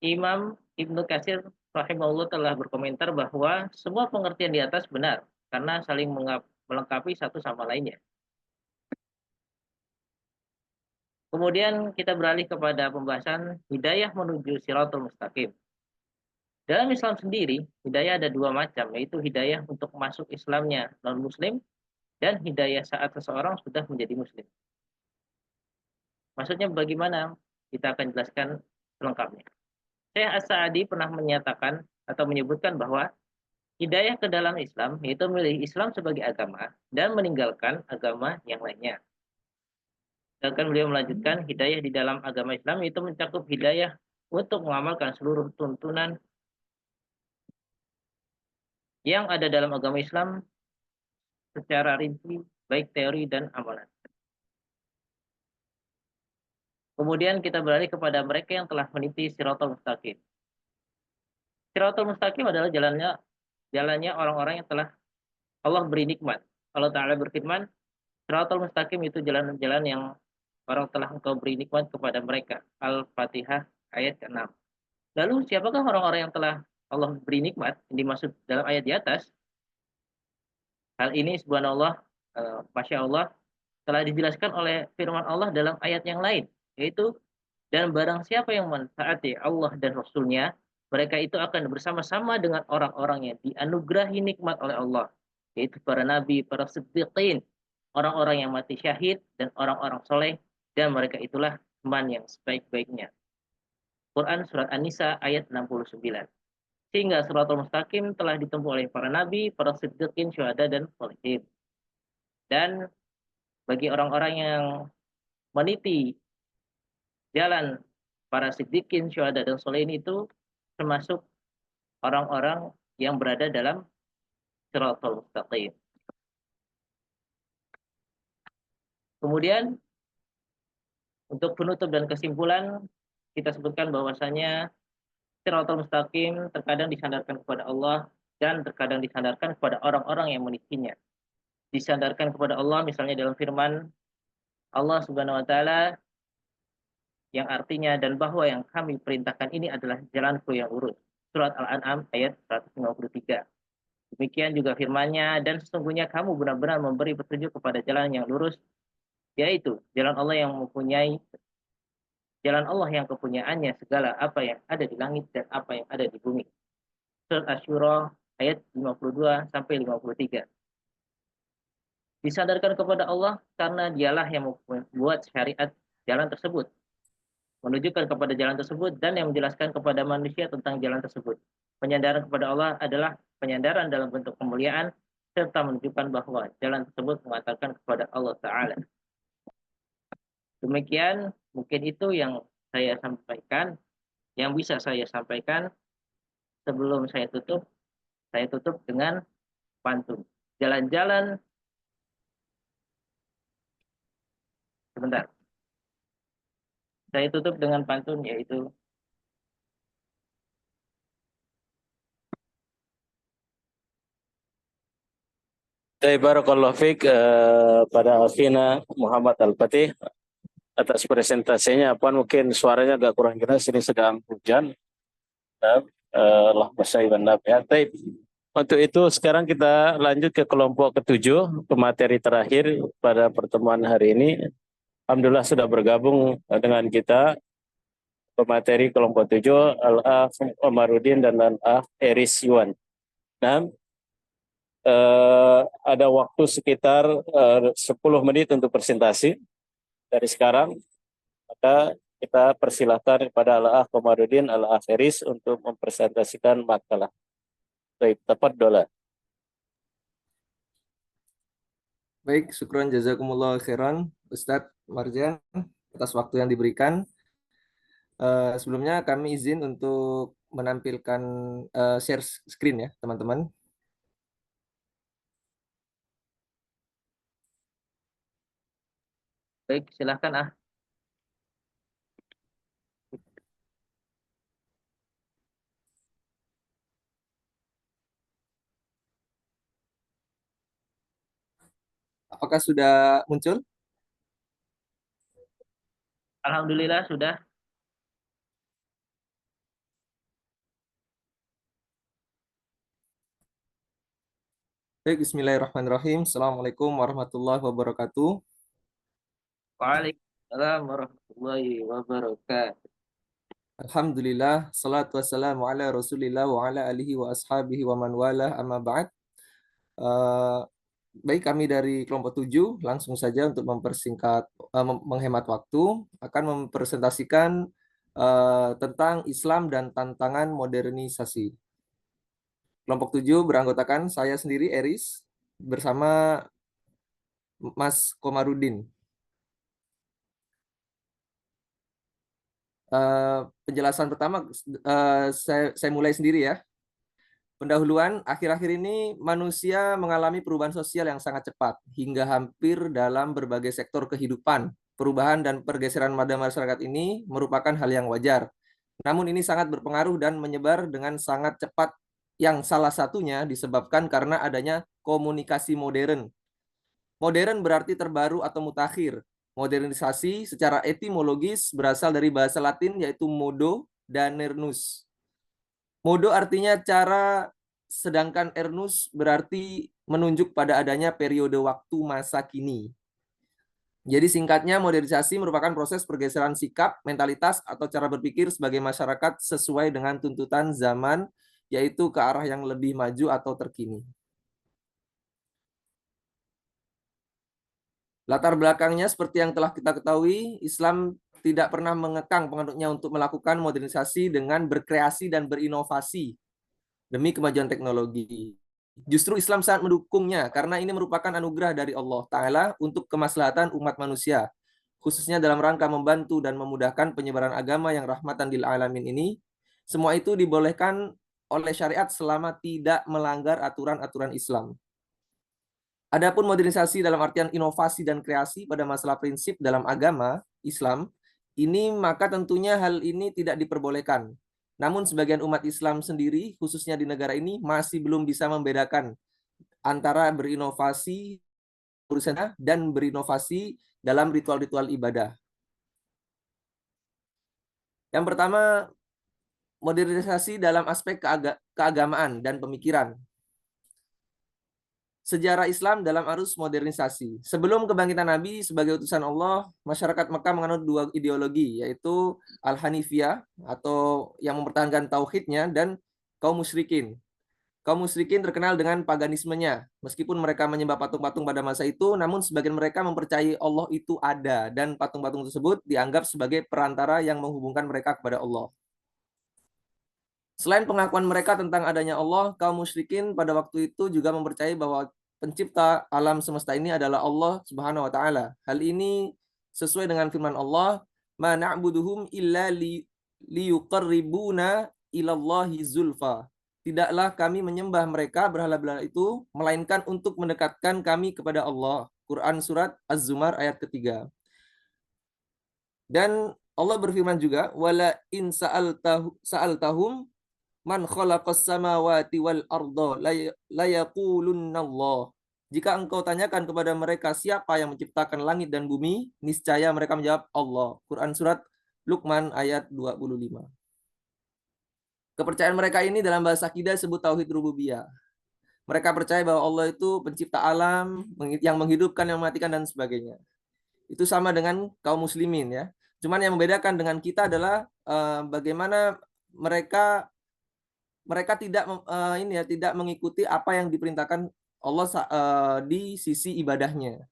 Imam Ibnu Katsir rahimahullah telah berkomentar bahwa semua pengertian di atas benar karena saling melengkapi satu sama lainnya. Kemudian kita beralih kepada pembahasan hidayah menuju Shiratal Mustaqim. Dalam Islam sendiri, hidayah ada dua macam, yaitu hidayah untuk masuk Islamnya non-Muslim dan hidayah saat seseorang sudah menjadi Muslim. Maksudnya bagaimana? Kita akan jelaskan selengkapnya. Syekh As-Sa'di pernah menyatakan atau menyebutkan bahwa hidayah ke dalam Islam yaitu memilih Islam sebagai agama dan meninggalkan agama yang lainnya. Sedangkan beliau melanjutkan hidayah di dalam agama Islam itu mencakup hidayah untuk mengamalkan seluruh tuntunan yang ada dalam agama Islam secara rinci, baik teori dan amalan. Kemudian kita beralih kepada mereka yang telah meniti Shiratal Mustaqim. Shiratal Mustaqim adalah jalannya orang-orang yang telah Allah beri nikmat. Allah Ta'ala berfirman, Shiratal Mustaqim itu jalan-jalan yang orang telah engkau beri nikmat kepada mereka. Al-Fatihah ayat ke-6. Lalu siapakah orang-orang yang telah Allah beri nikmat yang dimaksud dalam ayat di atas? Hal ini subhanallah, Masya Allah, telah dijelaskan oleh firman Allah dalam ayat yang lain, yaitu, dan barang siapa yang mentaati Allah dan Rasulnya, mereka itu akan bersama-sama dengan orang-orang yang dianugerahi nikmat oleh Allah, yaitu para nabi, para siddiqin, orang-orang yang mati syahid, dan orang-orang soleh, dan mereka itulah teman yang sebaik-baiknya. Quran Surat An-Nisa ayat 69. Sehingga Shiratal Mustaqim telah ditempuh oleh para nabi, para siddiqin, syuhada, dan sholihin. Dan bagi orang-orang yang meniti jalan para siddiqin, syuhada, dan sholihin itu termasuk orang-orang yang berada dalam Shiratal Mustaqim. Kemudian untuk penutup dan kesimpulan, kita sebutkan bahwasanya Shiratal Mustaqim terkadang disandarkan kepada Allah dan terkadang disandarkan kepada orang-orang yang menitinya. Disandarkan kepada Allah misalnya dalam firman Allah Subhanahu wa taala yang artinya, dan bahwa yang kami perintahkan ini adalah jalanku yang lurus. Surat Al-An'am ayat 153. Demikian juga firman-Nya, dan sesungguhnya kamu benar-benar memberi petunjuk kepada jalan yang lurus, yaitu jalan Allah yang mempunyai jalan Allah yang kepunyaannya segala apa yang ada di langit dan apa yang ada di bumi. Surat Asy-Syura ayat 52 sampai 53. Disandarkan kepada Allah karena dialah yang membuat syariat jalan tersebut, menunjukkan kepada jalan tersebut, dan yang menjelaskan kepada manusia tentang jalan tersebut. Penyandaran kepada Allah adalah penyandaran dalam bentuk kemuliaan, serta menunjukkan bahwa jalan tersebut mengantarkan kepada Allah Ta'ala. Demikian, mungkin itu yang saya sampaikan, yang bisa saya sampaikan. Sebelum saya tutup dengan pantun. Jalan-jalan, sebentar. Saya tutup dengan pantun, yaitu Barakallahu fiik pada akhina Muhammad Al-Fatih. atas presentasinya. Apaan mungkin suaranya agak kurang jelas, ini sedang hujan. Allahumma shalli wa sallim ya. Baik. Untuk itu sekarang kita lanjut ke kelompok ke-7, pemateri terakhir pada pertemuan hari ini. Alhamdulillah sudah bergabung dengan kita pemateri kelompok 7, Al-Akh Omarudin dan Al-Akh Eris Yuan. Nah, ada waktu sekitar 10 menit untuk presentasi dari sekarang. Maka kita persilahkan kepada Al-Akh Omarudin, Al-Akh Eris untuk mempresentasikan makalah. Baik, tafadhol. Baik, syukran jazakumullah khairan Ustadz Marjan atas waktu yang diberikan. Sebelumnya kami izin untuk menampilkan share screen ya teman-teman. Baik, silahkan Apakah sudah muncul? Alhamdulillah sudah. Baik, bismillahirrahmanirrahim. Assalamualaikum warahmatullahi wabarakatuh. Waalaikumsalam warahmatullahi wabarakatuh. Alhamdulillah, salatu wassalamu ala rasulillah wa ala alihi wa ashabihi wa man wala amma ba'd. Baik, kami dari kelompok 7 langsung saja untuk mempersingkat, menghemat waktu, akan mempresentasikan tentang Islam dan tantangan modernisasi. Kelompok 7 beranggotakan saya sendiri, Eris, bersama Mas Komarudin. Penjelasan pertama, saya mulai sendiri ya. Pendahuluan, akhir-akhir ini manusia mengalami perubahan sosial yang sangat cepat, hingga hampir dalam berbagai sektor kehidupan. Perubahan dan pergeseran pada masyarakat ini merupakan hal yang wajar. Namun ini sangat berpengaruh dan menyebar dengan sangat cepat, yang salah satunya disebabkan karena adanya komunikasi modern. Modern berarti terbaru atau mutakhir. Modernisasi secara etimologis berasal dari bahasa Latin yaitu modo dan ernus. Modo artinya cara, sedangkan ernus berarti menunjuk pada adanya periode waktu masa kini. Jadi singkatnya, modernisasi merupakan proses pergeseran sikap, mentalitas, atau cara berpikir sebagai masyarakat sesuai dengan tuntutan zaman, yaitu ke arah yang lebih maju atau terkini. Latar belakangnya seperti yang telah kita ketahui, Islam tidak pernah mengekang penganutnya untuk melakukan modernisasi dengan berkreasi dan berinovasi demi kemajuan teknologi. Justru Islam sangat mendukungnya karena ini merupakan anugerah dari Allah Ta'ala untuk kemaslahatan umat manusia, khususnya dalam rangka membantu dan memudahkan penyebaran agama yang rahmatan lil alamin ini. Semua itu dibolehkan oleh syariat selama tidak melanggar aturan-aturan Islam. Adapun modernisasi dalam artian inovasi dan kreasi pada masalah prinsip dalam agama Islam, ini maka tentunya hal ini tidak diperbolehkan. Namun sebagian umat Islam sendiri, khususnya di negara ini, masih belum bisa membedakan antara berinovasi dan berinovasi dalam ritual-ritual ibadah. Yang pertama, modernisasi dalam aspek keagamaan dan pemikiran. Sejarah Islam dalam arus modernisasi. Sebelum kebangkitan Nabi sebagai utusan Allah, masyarakat Mekah menganut dua ideologi, yaitu Al-Hanifiyah atau yang mempertahankan tauhidnya dan kaum musyrikin. Kaum musyrikin terkenal dengan paganismenya. Meskipun mereka menyembah patung-patung pada masa itu, namun sebagian mereka mempercayai Allah itu ada dan patung-patung tersebut dianggap sebagai perantara yang menghubungkan mereka kepada Allah. Selain pengakuan mereka tentang adanya Allah, kaum musyrikin pada waktu itu juga mempercayai bahwa pencipta alam semesta ini adalah Allah Subhanahu wa taala. Hal ini sesuai dengan firman Allah, "Ma na'buduhum illa liyuqarribuna ilallahi zulfa." Tidaklah kami menyembah mereka berhala-berhala itu melainkan untuk mendekatkan kami kepada Allah. Quran surat Az-Zumar ayat ketiga. Dan Allah berfirman juga, "Wala in sa'altahum man khalaqas samawati wal arda la yaqulunna Allah." Jika engkau tanyakan kepada mereka siapa yang menciptakan langit dan bumi, niscaya mereka menjawab Allah. Quran Surat Luqman ayat 25. Kepercayaan mereka ini dalam bahasa akidah disebut Tauhid Rububiyah. Mereka percaya bahwa Allah itu pencipta alam, yang menghidupkan, yang mematikan, dan sebagainya. Itu sama dengan kaum muslimin ya. Cuman yang membedakan dengan kita adalah bagaimana mereka tidak mengikuti apa yang diperintahkan Allah di sisi ibadahnya.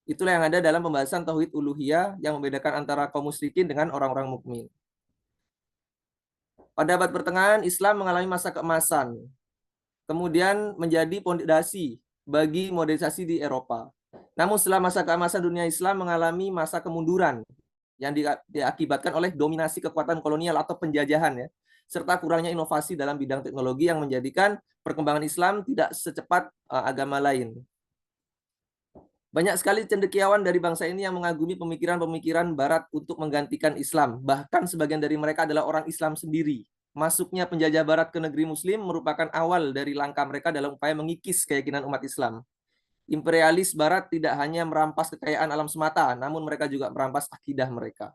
Itulah yang ada dalam pembahasan tauhid uluhiyah yang membedakan antara kaum musyrikin dengan orang-orang mukmin. Pada abad pertengahan Islam mengalami masa keemasan, kemudian menjadi pondasi bagi modernisasi di Eropa. Namun setelah masa keemasan dunia Islam mengalami masa kemunduran yang diakibatkan oleh dominasi kekuatan kolonial atau penjajahan ya, serta kurangnya inovasi dalam bidang teknologi yang menjadikan perkembangan Islam tidak secepat agama lain. Banyak sekali cendekiawan dari bangsa ini yang mengagumi pemikiran-pemikiran Barat untuk menggantikan Islam. Bahkan sebagian dari mereka adalah orang Islam sendiri. Masuknya penjajah Barat ke negeri Muslim merupakan awal dari langkah mereka dalam upaya mengikis keyakinan umat Islam. Imperialis Barat tidak hanya merampas kekayaan alam semata, namun mereka juga merampas akidah mereka.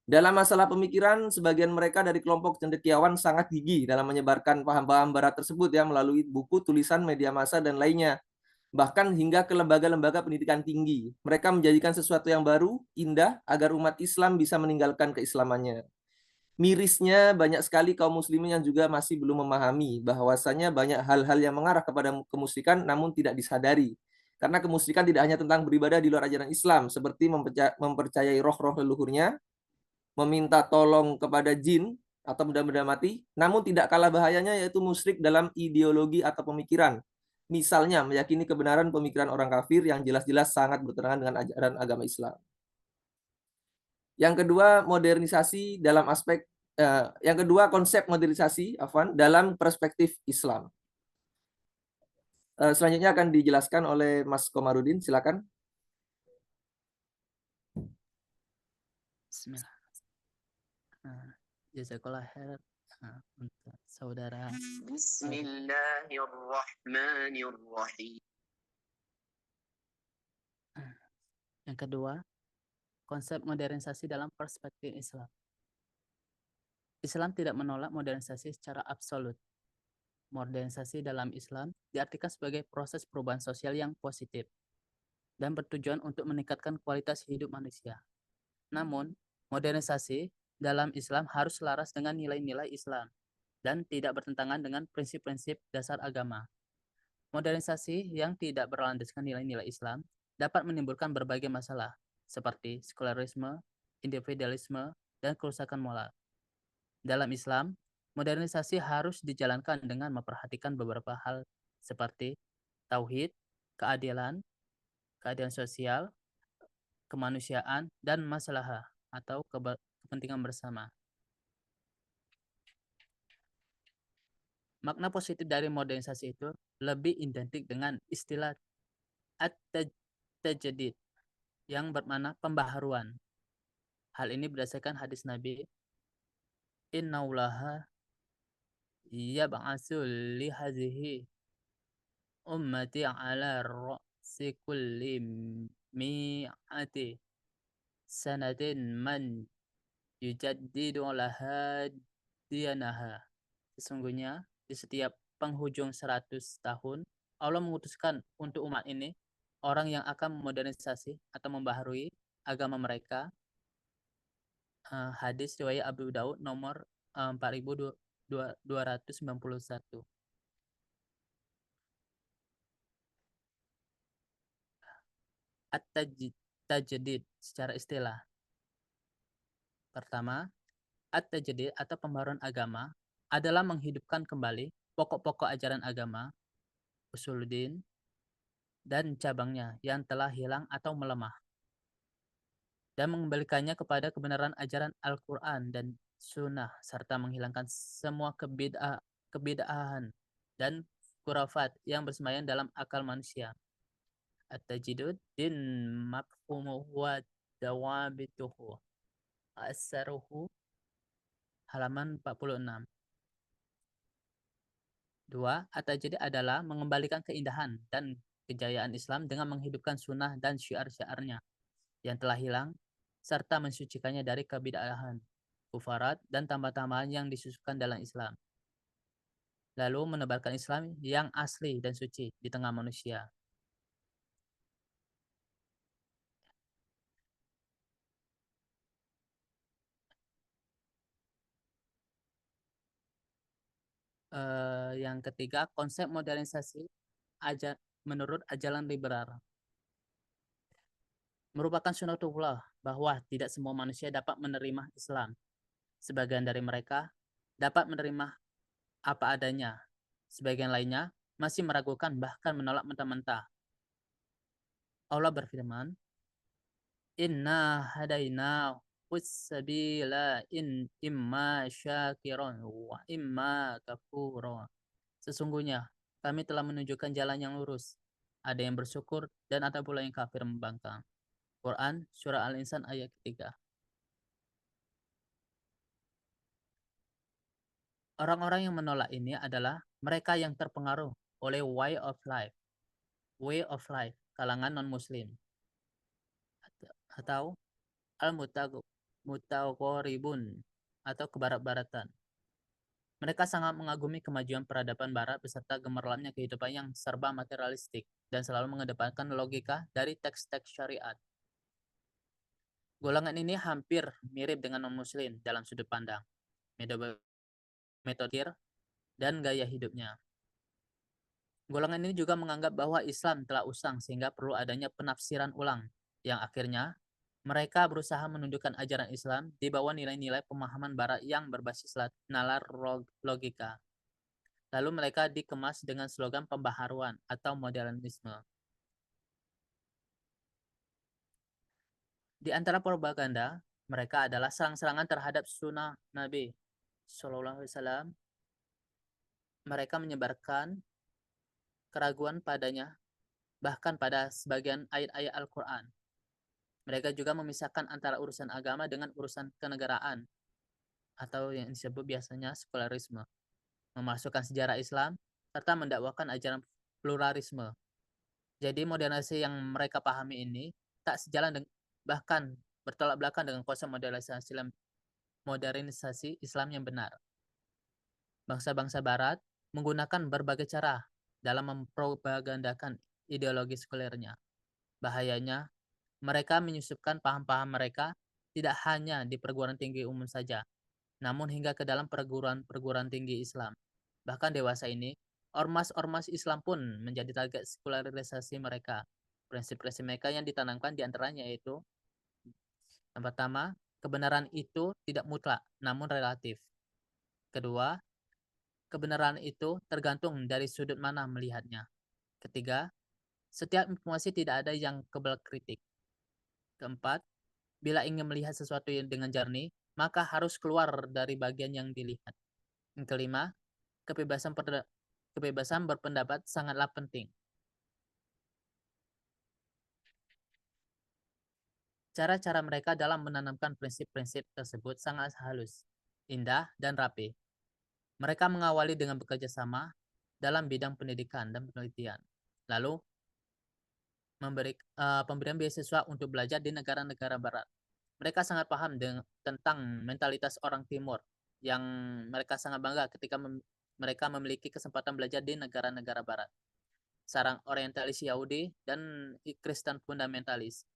Dalam masalah pemikiran, sebagian mereka dari kelompok cendekiawan sangat gigih dalam menyebarkan paham-paham Barat tersebut ya melalui buku, tulisan, media massa, dan lainnya. Bahkan hingga ke lembaga-lembaga pendidikan tinggi. Mereka menjadikan sesuatu yang baru, indah, agar umat Islam bisa meninggalkan keislamannya. Mirisnya, banyak sekali kaum muslimin yang juga masih belum memahami bahwasanya banyak hal-hal yang mengarah kepada kemusyrikan namun tidak disadari. Karena kemusyrikan tidak hanya tentang beribadah di luar ajaran Islam, seperti mempercayai roh-roh leluhurnya, meminta tolong kepada jin atau benda-benda mati, namun tidak kalah bahayanya yaitu musyrik dalam ideologi atau pemikiran. Misalnya meyakini kebenaran pemikiran orang kafir yang jelas-jelas sangat bertentangan dengan ajaran agama Islam. Yang kedua, modernisasi dalam aspek konsep modernisasi dalam perspektif Islam. Selanjutnya akan dijelaskan oleh Mas Komarudin, silakan. Bismillah. Jazakallah khair untuk saudara. Bismillahirrahmanirrahim. Yang kedua, konsep modernisasi dalam perspektif Islam. Islam tidak menolak modernisasi secara absolut. Modernisasi dalam Islam diartikan sebagai proses perubahan sosial yang positif dan bertujuan untuk meningkatkan kualitas hidup manusia. Namun, modernisasi dalam Islam harus selaras dengan nilai-nilai Islam dan tidak bertentangan dengan prinsip-prinsip dasar agama. Modernisasi yang tidak berlandaskan nilai-nilai Islam dapat menimbulkan berbagai masalah, seperti sekularisme, individualisme, dan kerusakan moral. Dalam Islam, modernisasi harus dijalankan dengan memperhatikan beberapa hal seperti tauhid, keadilan sosial, kemanusiaan, dan maslahah atau kepentingan bersama. Makna positif dari modernisasi itu lebih identik dengan istilah at-tajdid yang bermakna pembaharuan. Hal ini berdasarkan hadis Nabi, Innallaha yab'atsu li hadhihi ummati ala ra'si kulli mi'ati sanatin man yujaddidu laha diyanaha. Sesungguhnya di setiap penghujung 100 tahun Allah mengutuskan untuk umat ini orang yang akan memodernisasi atau membaharui agama mereka. Hadis riwayat Abu Daud nomor 4291. At-tajdid secara istilah. Pertama, at-tajdid atau pembaharuan agama adalah menghidupkan kembali pokok-pokok ajaran agama, usuluddin, dan cabangnya yang telah hilang atau melemah, dan mengembalikannya kepada kebenaran ajaran Al-Quran dan Sunnah, serta menghilangkan semua kebid'ahan dan khurafat yang bersemayam dalam akal manusia. At-tajdid din mafhumuhu wa dawabituhu. As-saruhu halaman 46. Dua, at-tajdid adalah mengembalikan keindahan dan kejayaan Islam dengan menghidupkan sunnah dan syiar-syiarnya yang telah hilang, serta mensucikannya dari kebid'ahan, kufarat, dan tambah-tambahan yang disusukan dalam Islam. Lalu menebarkan Islam yang asli dan suci di tengah manusia. Yang ketiga, konsep modernisasi menurut ajaran liberal merupakan sunatullah bahwa tidak semua manusia dapat menerima Islam. Sebagian dari mereka dapat menerima apa adanya. Sebagian lainnya masih meragukan bahkan menolak mentah-mentah. Allah berfirman, Inna hadaina sabila imma syakiron wa imma kafura. Sesungguhnya kami telah menunjukkan jalan yang lurus. Ada yang bersyukur dan ada pula yang kafir membangkang. Quran Surah Al-Insan ayat ketiga. Orang-orang yang menolak ini adalah mereka yang terpengaruh oleh way of life kalangan non-muslim atau al-mutaqarribun atau kebarat-baratan. Mereka sangat mengagumi kemajuan peradaban barat beserta gemerlapnya kehidupan yang serba materialistik dan selalu mengedepankan logika dari teks-teks syariat. Golongan ini hampir mirip dengan non-muslim dalam sudut pandang, metode dan gaya hidupnya. Golongan ini juga menganggap bahwa Islam telah usang sehingga perlu adanya penafsiran ulang, yang akhirnya mereka berusaha menundukkan ajaran Islam di bawah nilai-nilai pemahaman barat yang berbasis nalar logika. Lalu mereka dikemas dengan slogan pembaharuan atau modernisme. Di antara propaganda mereka adalah serang-serangan terhadap sunnah Nabi Shallallahu Alaihi Wasallam. Mereka menyebarkan keraguan padanya, bahkan pada sebagian ayat-ayat Al-Quran. Mereka juga memisahkan antara urusan agama dengan urusan kenegaraan, atau yang disebut biasanya sekularisme, memasukkan sejarah Islam, serta mendakwakan ajaran pluralisme. Jadi modernisasi yang mereka pahami ini tak sejalan bahkan bertolak belakang dengan konsep modernisasi Islam yang benar. Bangsa-bangsa Barat menggunakan berbagai cara dalam mempropagandakan ideologi sekulernya. Bahayanya, mereka menyusupkan paham-paham mereka tidak hanya di perguruan tinggi umum saja, namun hingga ke dalam perguruan tinggi Islam. Bahkan dewasa ini, ormas-ormas Islam pun menjadi target sekularisasi mereka. Prinsip-prinsip mereka yang ditanamkan diantaranya yaitu, yang pertama, kebenaran itu tidak mutlak, namun relatif. Kedua, kebenaran itu tergantung dari sudut mana melihatnya. Ketiga, setiap informasi tidak ada yang kebal kritik. Keempat, bila ingin melihat sesuatu yang dengan jernih, maka harus keluar dari bagian yang dilihat. Yang kelima, kebebasan berpendapat sangatlah penting. Cara-cara mereka dalam menanamkan prinsip-prinsip tersebut sangat halus, indah, dan rapi. Mereka mengawali dengan bekerja sama dalam bidang pendidikan dan penelitian. Lalu, pemberian beasiswa untuk belajar di negara-negara barat. Mereka sangat paham tentang mentalitas orang timur, yang mereka sangat bangga ketika mereka memiliki kesempatan belajar di negara-negara barat. Sarang orientalis Yahudi dan Kristen fundamentalis.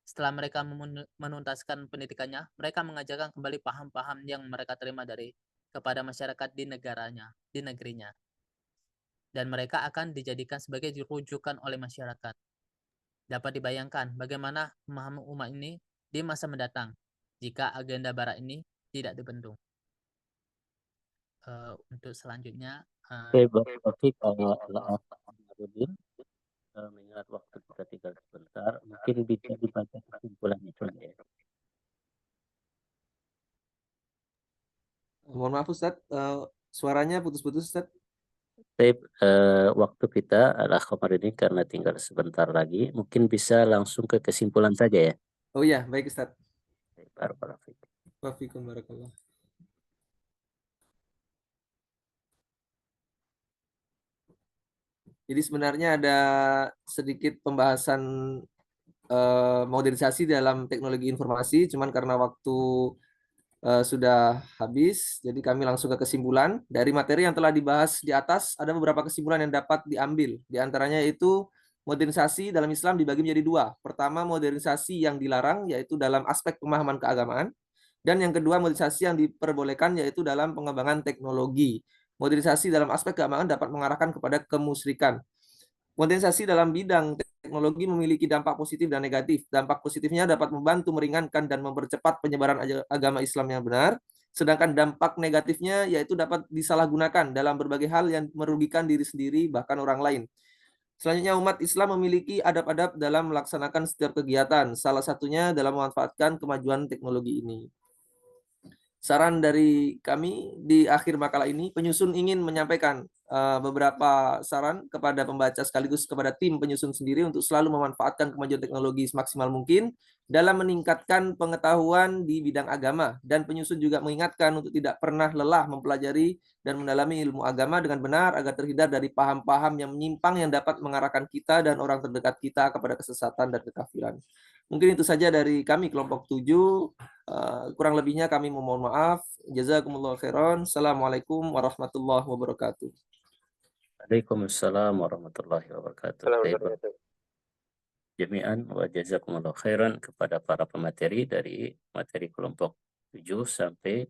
Setelah mereka menuntaskan pendidikannya, mereka mengajarkan kembali paham-paham yang mereka terima kepada masyarakat di negerinya. Dan mereka akan dijadikan sebagai rujukan oleh masyarakat. Dapat dibayangkan bagaimana pemahaman umat ini di masa mendatang jika agenda barat ini tidak dibendung. Untuk selanjutnya, Oke, Taufik, mengingat waktu kita tinggal sebentar, mungkin bisa dibaca kesimpulannya coba ya. Mohon maaf Ustadz, suaranya putus-putus Ustadz. Waktu kita adalah kemarin ini karena tinggal sebentar lagi, mungkin bisa langsung ke kesimpulan saja ya. Oh iya, baik Ustadz. Barakallahu fiik. Wafikum barakallah. Jadi sebenarnya ada sedikit pembahasan modernisasi dalam teknologi informasi, cuman karena waktu sudah habis, jadi kami langsung ke kesimpulan. Dari materi yang telah dibahas di atas, ada beberapa kesimpulan yang dapat diambil. Di antaranya itu modernisasi dalam Islam dibagi menjadi dua. Pertama, modernisasi yang dilarang, yaitu dalam aspek pemahaman keagamaan. Dan yang kedua, modernisasi yang diperbolehkan, yaitu dalam pengembangan teknologi. Modernisasi dalam aspek keagamaan dapat mengarahkan kepada kemusyrikan. Modernisasi dalam bidang teknologi memiliki dampak positif dan negatif. Dampak positifnya dapat membantu meringankan dan mempercepat penyebaran agama Islam yang benar. Sedangkan dampak negatifnya yaitu dapat disalahgunakan dalam berbagai hal yang merugikan diri sendiri bahkan orang lain. Selanjutnya, umat Islam memiliki adab-adab dalam melaksanakan setiap kegiatan. Salah satunya dalam memanfaatkan kemajuan teknologi ini. Saran dari kami di akhir makalah ini, penyusun ingin menyampaikan beberapa saran kepada pembaca sekaligus kepada tim penyusun sendiri untuk selalu memanfaatkan kemajuan teknologi semaksimal mungkin dalam meningkatkan pengetahuan di bidang agama. Dan penyusun juga mengingatkan untuk tidak pernah lelah mempelajari dan mendalami ilmu agama dengan benar agar terhindar dari paham-paham yang menyimpang yang dapat mengarahkan kita dan orang terdekat kita kepada kesesatan dan kekafiran. Mungkin itu saja dari kami kelompok 7. Kurang lebihnya kami memohon maaf. Jazakumullah khairan. Assalamualaikum warahmatullahi wabarakatuh. Waalaikumsalam warahmatullahi wabarakatuh. Jami'an wa jazakumullah khairan kepada para pemateri dari materi kelompok 7 sampai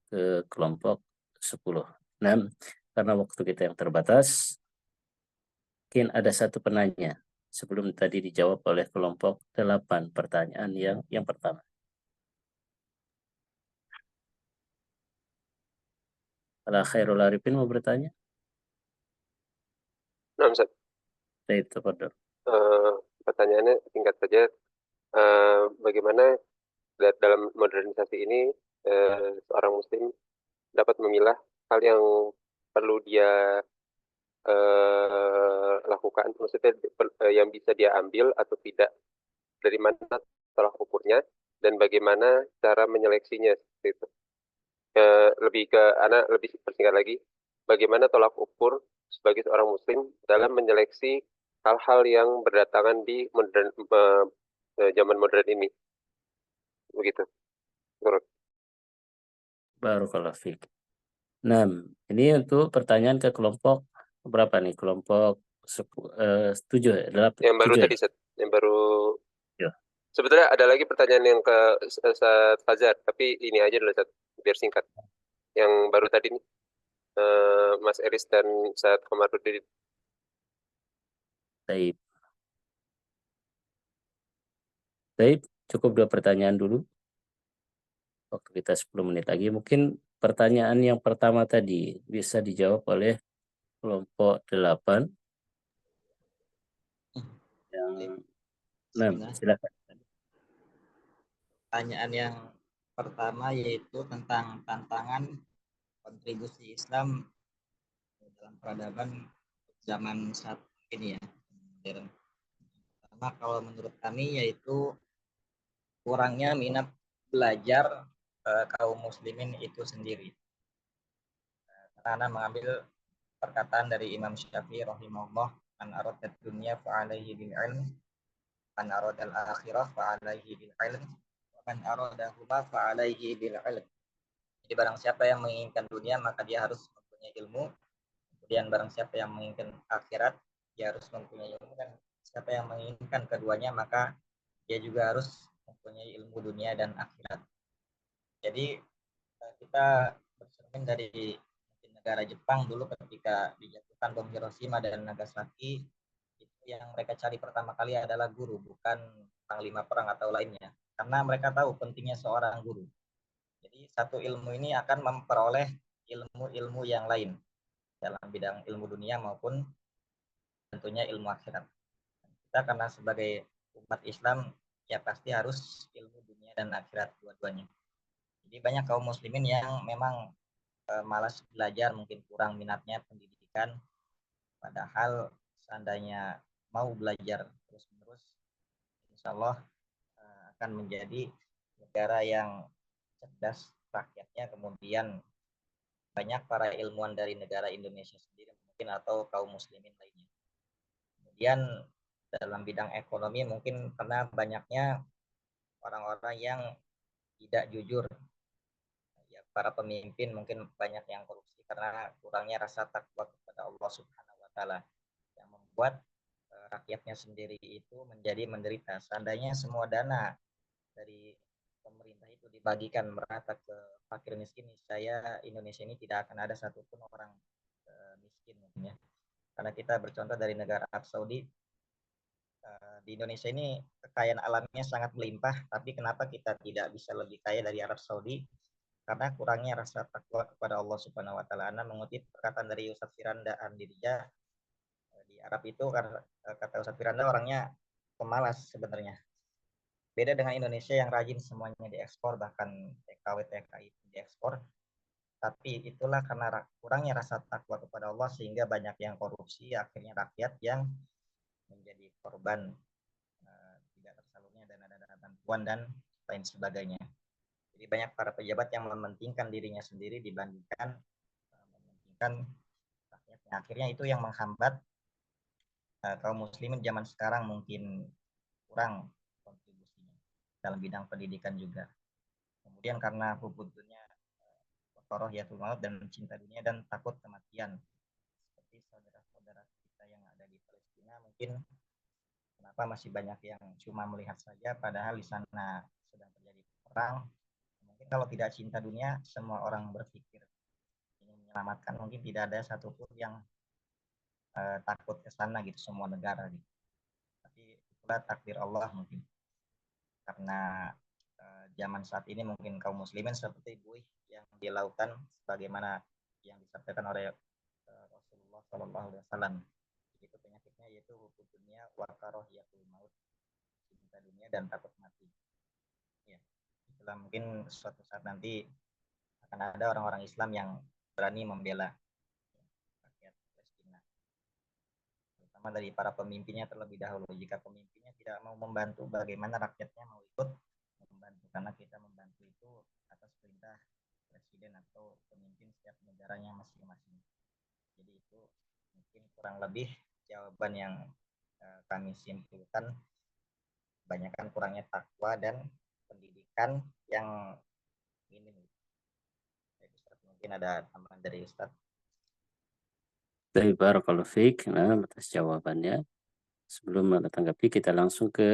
ke kelompok 10. Nah, karena waktu kita yang terbatas, mungkin ada satu penanya sebelum tadi dijawab oleh kelompok 8 pertanyaan yang pertama. Ala Khairul Arifin mau bertanya? Nah, Ustaz. Baik, tafadhol. Pertanyaannya singkat saja. Bagaimana dalam modernisasi ini seorang muslim dapat memilah hal yang perlu dia lakukan, maksudnya yang bisa dia ambil atau tidak, dari mana tolak ukurnya, dan bagaimana cara menyeleksinya seperti itu. Lebih persingkat lagi, bagaimana tolak ukur sebagai seorang muslim dalam menyeleksi hal-hal yang berdatangan di zaman modern ini, begitu. Barakallahu fiik. Nah, ini untuk pertanyaan ke kelompok berapa nih? Kelompok 7, 8. Yang baru 7, tadi, Seth. Yang baru. Ya. Sebetulnya ada lagi pertanyaan yang ke Ustaz Fajar, tapi ini aja dulu, Seth, biar singkat. Yang baru tadi nih, Mas Eris dan Ustaz Komarudin. Baik, cukup 2 pertanyaan dulu. Waktu kita 10 menit lagi. Mungkin pertanyaan yang pertama tadi bisa dijawab oleh kelompok 8. Silakan. Pertanyaan yang pertama yaitu tentang tantangan kontribusi Islam dalam peradaban zaman saat ini ya. Pertama, kalau menurut kami yaitu kurangnya minat belajar kaum muslimin itu sendiri. Karena mengambil perkataan dari Imam Syafi'i rahimahullah, man arada dunya fa'alaihi bil ilm, man arada al akhirah fa'alaihi bil ilm, wa man arada huma fa'alaihi bil ilm. Jadi barang siapa yang menginginkan dunia maka dia harus mempunyai ilmu. Kemudian barang siapa yang menginginkan akhirat dia harus mempunyai ilmu, dan siapa yang menginginkan keduanya maka dia juga harus mempunyai ilmu dunia dan akhirat. Jadi kita bercermin dari negara Jepang dulu ketika dijatuhkan bom Hiroshima dan Nagasaki, itu yang mereka cari pertama kali adalah guru, bukan panglima perang atau lainnya, karena mereka tahu pentingnya seorang guru. Jadi satu ilmu ini akan memperoleh ilmu-ilmu yang lain dalam bidang ilmu dunia maupun tentunya ilmu akhirat. Kita karena sebagai umat Islam ya pasti harus ilmu dunia dan akhirat dua-duanya. Jadi banyak kaum muslimin yang memang malas belajar, mungkin kurang minatnya pendidikan, padahal seandainya mau belajar terus-menerus, insya Allah akan menjadi negara yang cerdas rakyatnya, kemudian banyak para ilmuwan dari negara Indonesia sendiri mungkin atau kaum muslimin lainnya. Kemudian dalam bidang ekonomi mungkin karena banyaknya orang-orang yang tidak jujur. Ya, para pemimpin mungkin banyak yang korupsi karena kurangnya rasa takwa kepada Allah Subhanahu wa taala yang membuat rakyatnya sendiri itu menjadi menderita. Seandainya semua dana dari pemerintah itu dibagikan merata ke fakir miskin, saya Indonesia ini tidak akan ada satupun orang miskin mungkin ya. Karena kita bercontoh dari negara Arab Saudi, di Indonesia ini kekayaan alamnya sangat melimpah, tapi kenapa kita tidak bisa lebih kaya dari Arab Saudi? Karena kurangnya rasa takwa kepada Allah Subhanahu wa taala. Ana mengutip perkataan dari Ustadz Firanda Andirja, di Arab itu kata Ustadz Firanda orangnya pemalas sebenarnya. Beda dengan Indonesia yang rajin semuanya diekspor, bahkan TKW TKI diekspor. Tapi itulah karena kurangnya rasa takwa kepada Allah sehingga banyak yang korupsi, akhirnya rakyat yang menjadi korban tidak tersalurnya dana-dana bantuan dan lain sebagainya. Jadi banyak para pejabat yang mementingkan dirinya sendiri dibandingkan mementingkan rakyatnya. Akhirnya itu yang menghambat kaum muslimin zaman sekarang mungkin kurang kontribusinya dalam bidang pendidikan juga. Kemudian karena hubud dunia, korohiyatul maut dan cinta dunia dan takut kematian. Seperti saudara-saudara kita yang ada di Palestina mungkin kenapa masih banyak yang cuma melihat saja padahal di sana sedang terjadi perang. Mungkin kalau tidak cinta dunia, semua orang berpikir ingin menyelamatkan, mungkin tidak ada satupun yang takut ke sana gitu, semua negara gitu. Tapi itulah takdir Allah mungkin. Karena zaman saat ini mungkin kaum muslimin seperti buih yang di lautan sebagaimana yang disabdakan oleh Rasulullah Shallallahu Alaihi Wasallam. Itu penyakitnya yaitu hubud dunia wa karahiyatul maut, cinta dunia dan takut mati. Ya, itulah mungkin suatu saat nanti akan ada orang-orang Islam yang berani membela rakyat Palestina, terutama dari para pemimpinnya terlebih dahulu. Jika pemimpinnya tidak mau membantu, bagaimana rakyatnya mau ikut membantu? Karena kita membantu itu atas perintah presiden atau pemimpin setiap negaranya masing-masing. Jadi itu mungkin kurang lebih jawaban yang kami simpulkan, banyakkan kurangnya takwa dan pendidikan yang minim. Mungkin ada tambahan dari Ustadz. Baik, barakallahu fiik. Nah, atas jawabannya. Sebelum tanggapi, kita langsung ke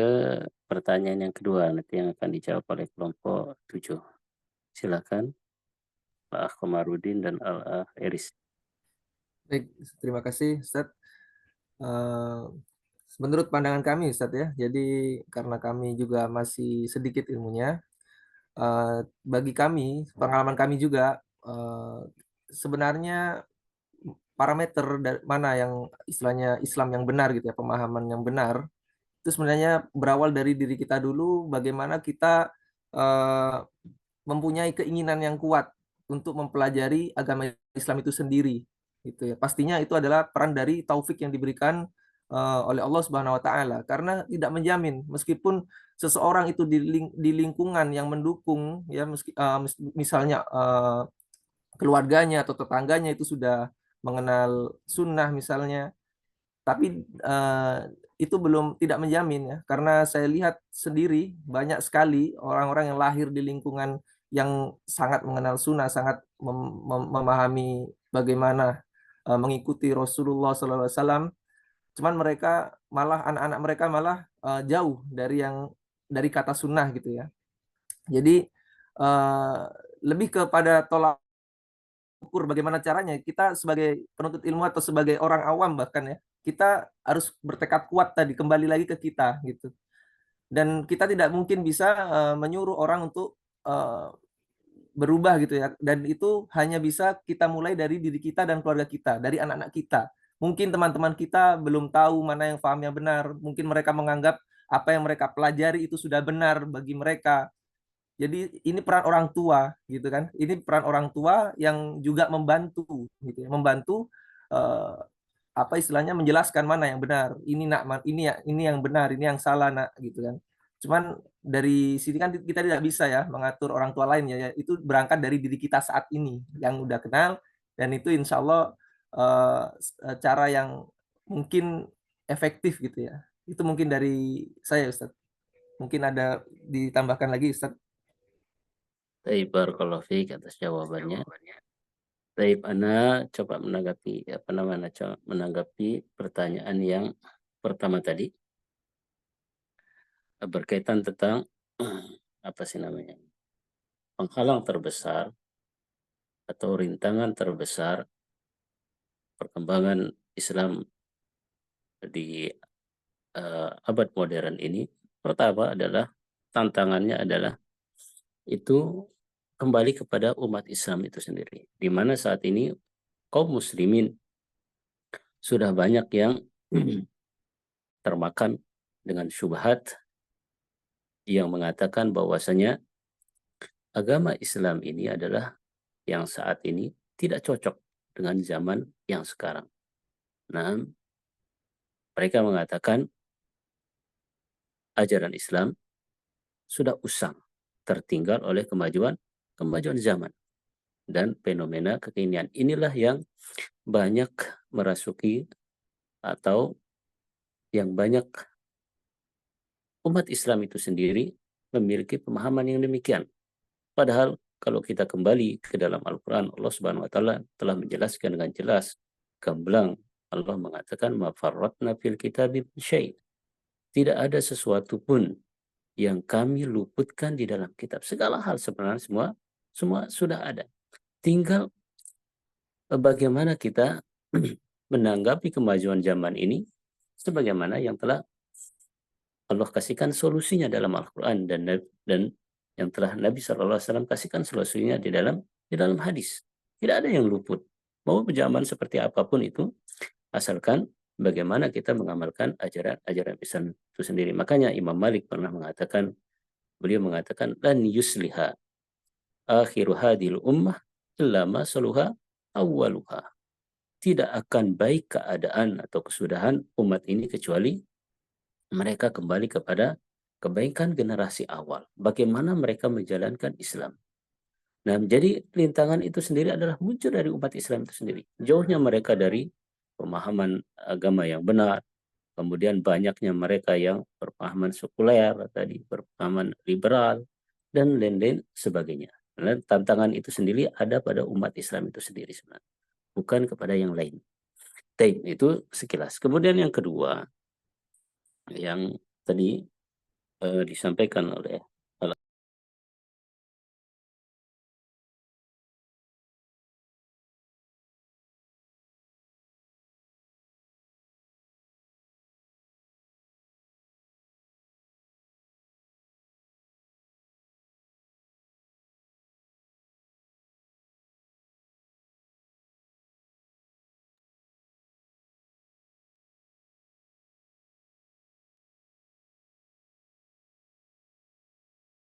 pertanyaan yang kedua nanti yang akan dijawab oleh kelompok 7. Silakan Pak Komarudin dan Al Eris. Baik, terima kasih Ustadz. Menurut pandangan kami Ustadz ya, jadi karena kami juga masih sedikit ilmunya, bagi kami, pengalaman kami juga, sebenarnya parameter mana yang istilahnya Islam yang benar gitu ya, pemahaman yang benar, itu sebenarnya berawal dari diri kita dulu, bagaimana kita mempunyai keinginan yang kuat untuk mempelajari agama Islam itu sendiri. Gitu ya. Pastinya itu adalah peran dari taufik yang diberikan oleh Allah Subhanahu wa taala, karena tidak menjamin meskipun seseorang itu di lingkungan yang mendukung ya, misalnya keluarganya atau tetangganya itu sudah mengenal sunnah misalnya, tapi itu belum tidak menjamin ya, karena saya lihat sendiri banyak sekali orang-orang yang lahir di lingkungan yang sangat mengenal sunnah, sangat memahami bagaimana mengikuti Rasulullah SAW. Cuman mereka malah anak-anak mereka malah jauh dari kata sunnah gitu ya. Jadi lebih kepada tolak ukur bagaimana caranya kita sebagai penuntut ilmu atau sebagai orang awam bahkan ya, kita harus bertekad kuat tadi, kembali lagi ke kita gitu. Dan kita tidak mungkin bisa menyuruh orang untuk berubah gitu ya. Dan itu hanya bisa kita mulai dari diri kita dan keluarga kita, dari anak-anak kita. Mungkin teman-teman kita belum tahu mana yang paham yang benar. Mungkin mereka menganggap apa yang mereka pelajari itu sudah benar bagi mereka. Jadi ini peran orang tua gitu kan. Ini peran orang tua yang juga membantu gitu ya. Membantu apa istilahnya menjelaskan mana yang benar. Ini nak, ini yang benar, ini yang salah nak gitu kan. Cuman dari sini kan kita tidak bisa ya mengatur orang tua lain ya. Itu berangkat dari diri kita saat ini yang udah kenal, dan itu insya Allah cara yang mungkin efektif gitu ya. Itu mungkin dari saya, Ustadz. Mungkin ada ditambahkan lagi, Ustadz. Baik, barakallahu fiik atas jawabannya. Baik, Ana coba menanggapi pertanyaan yang pertama tadi berkaitan tentang apa sih namanya? Penghalang terbesar atau rintangan terbesar perkembangan Islam di abad modern ini. Pertama adalah tantangannya adalah itu kembali kepada umat Islam itu sendiri, di mana saat ini kaum muslimin sudah banyak yang termakan dengan syubhat yang mengatakan bahwasanya agama Islam ini adalah yang saat ini tidak cocok dengan zaman yang sekarang. Nah, mereka mengatakan ajaran Islam sudah usang, tertinggal oleh kemajuan zaman dan fenomena kekinian. Inilah yang banyak merasuki atau yang banyak umat Islam itu sendiri memiliki pemahaman yang demikian. Padahal kalau kita kembali ke dalam Al-Quran, Allah Subhanahu wa Ta'ala telah menjelaskan dengan jelas, gamblang. Allah mengatakan, ma farratna fil kitabi min syai'. Tidak ada sesuatu pun yang kami luputkan di dalam kitab. Segala hal sebenarnya semua sudah ada. Tinggal bagaimana kita menanggapi kemajuan zaman ini sebagaimana yang telah Allah kasihkan solusinya dalam Al-Quran dan yang telah Nabi SAW kasihkan solusinya di dalam hadis. Tidak ada yang luput. Mau zaman seperti apapun itu, asalkan bagaimana kita mengamalkan ajaran Islam itu sendiri. Makanya Imam Malik pernah mengatakan, beliau mengatakan, lan yusliha akhiru hadil ummah illa ma saluha awwaluha. Tidak akan baik keadaan atau kesudahan umat ini kecuali mereka kembali kepada kebaikan generasi awal. Bagaimana mereka menjalankan Islam. Nah, jadi rintangan itu sendiri adalah muncul dari umat Islam itu sendiri. Jauhnya mereka dari pemahaman agama yang benar. Kemudian banyaknya mereka yang berpahaman sekuler, tadi berpahaman liberal, dan lain-lain sebagainya. Nah, tantangan itu sendiri ada pada umat Islam itu sendiri sebenarnya. Bukan kepada yang lain. Itu sekilas. Kemudian yang kedua, yang tadi disampaikan oleh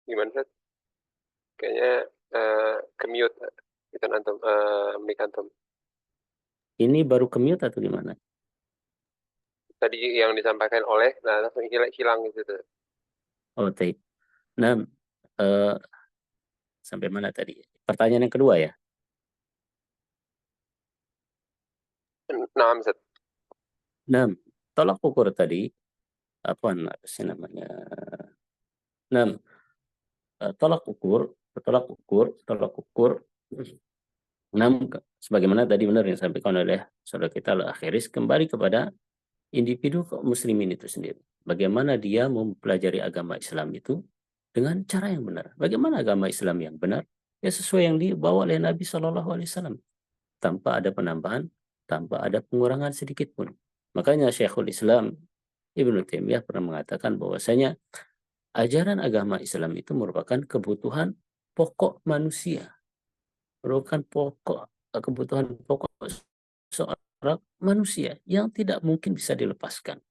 Gimana, Ustaz? Kayaknya ke-mute itu antum, mic antum. ini baru ke-mute atau gimana? Tadi yang disampaikan oleh, nah langsung hilang gitu. Oh, tape. Nah, sampai mana tadi? Pertanyaan yang kedua ya? Nah, Ustaz. Nah, tolak ukur tadi, apa sih namanya? Nah, tolak ukur. Nah, sebagaimana tadi benar yang disampaikan oleh saudara kita Al-Akhiris, kembali kepada individu muslimin itu sendiri. Bagaimana dia mempelajari agama Islam itu dengan cara yang benar. Bagaimana agama Islam yang benar? Ya sesuai yang dibawa oleh Nabi SAW. Tanpa ada penambahan, tanpa ada pengurangan sedikit pun. Makanya Syekhul Islam Ibnu Taimiyah pernah mengatakan bahwasanya ajaran agama Islam itu merupakan kebutuhan pokok manusia. Merupakan kebutuhan pokok seorang manusia yang tidak mungkin bisa dilepaskan.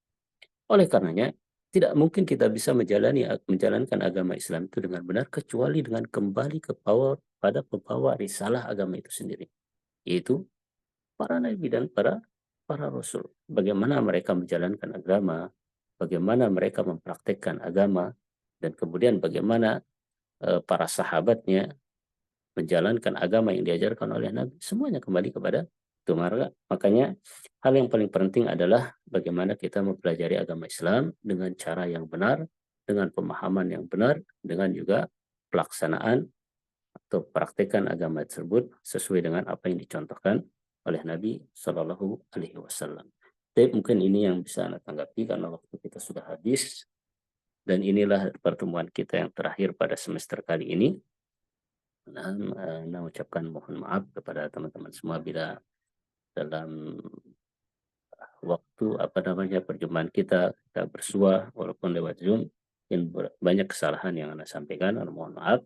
Oleh karenanya, tidak mungkin kita bisa menjalankan agama Islam itu dengan benar kecuali dengan kembali pada pembawa risalah agama itu sendiri, yaitu para nabi dan para rasul. Bagaimana mereka menjalankan agama, bagaimana mereka mempraktekkan agama, dan kemudian bagaimana para sahabatnya menjalankan agama yang diajarkan oleh Nabi. Semuanya kembali kepada Itu makanya hal yang paling penting adalah bagaimana kita mempelajari agama Islam dengan cara yang benar, dengan pemahaman yang benar, dengan juga pelaksanaan atau praktekan agama tersebut sesuai dengan apa yang dicontohkan oleh Nabi Shallallahu Alaihi Wasallam. Jadi mungkin ini yang bisa Anda tanggapi karena waktu kita sudah habis, dan inilah pertemuan kita yang terakhir pada semester kali ini. Dan Anda ucapkan mohon maaf kepada teman-teman semua bila dalam waktu perjumpaan kita bersua walaupun lewat Zoom, banyak kesalahan yang Anda sampaikan, mohon maaf.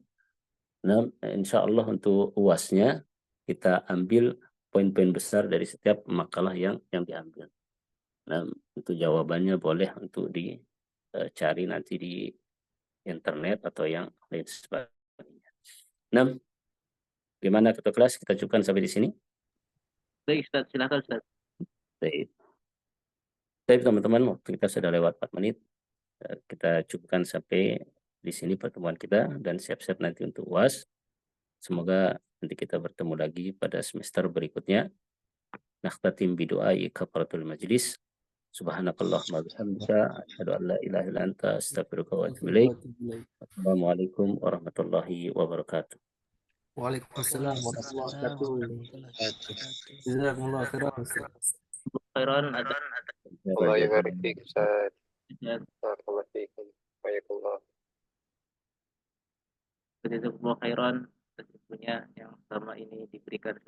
Nah, insya Allah untuk UASnya kita ambil poin-poin besar dari setiap makalah yang diambil. Nah, untuk jawabannya boleh untuk dicari nanti di internet atau yang lain sebagainya. Nah, gimana ketua kelas? Kita cukupkan sampai di sini. Baik Ustaz, silakan Ustaz. Baik. Baik teman-teman, waktu kita sudah lewat 4 menit. Kita cukupkan sampai di sini pertemuan kita dan siap-siap nanti untuk UAS. Semoga nanti kita bertemu lagi pada semester berikutnya. Nakhtatim bidu'ai kafaratul majlis. Subhanakallahumma bihamdika asyhadu an la ilaha illa anta astaghfiruka wa atubu ilaik. Assalamualaikum warahmatullahi wabarakatuh. Waalaikumsalam warahmatullahi wabarakatuh. Jazakumullah khairan. Khairan Allah yubarik fik, Ustaz. Ustaz. Barakallahu fikum. Waalaikumsalam. Jazakumullah khairan atas ilmunya yang selama ini diberikan.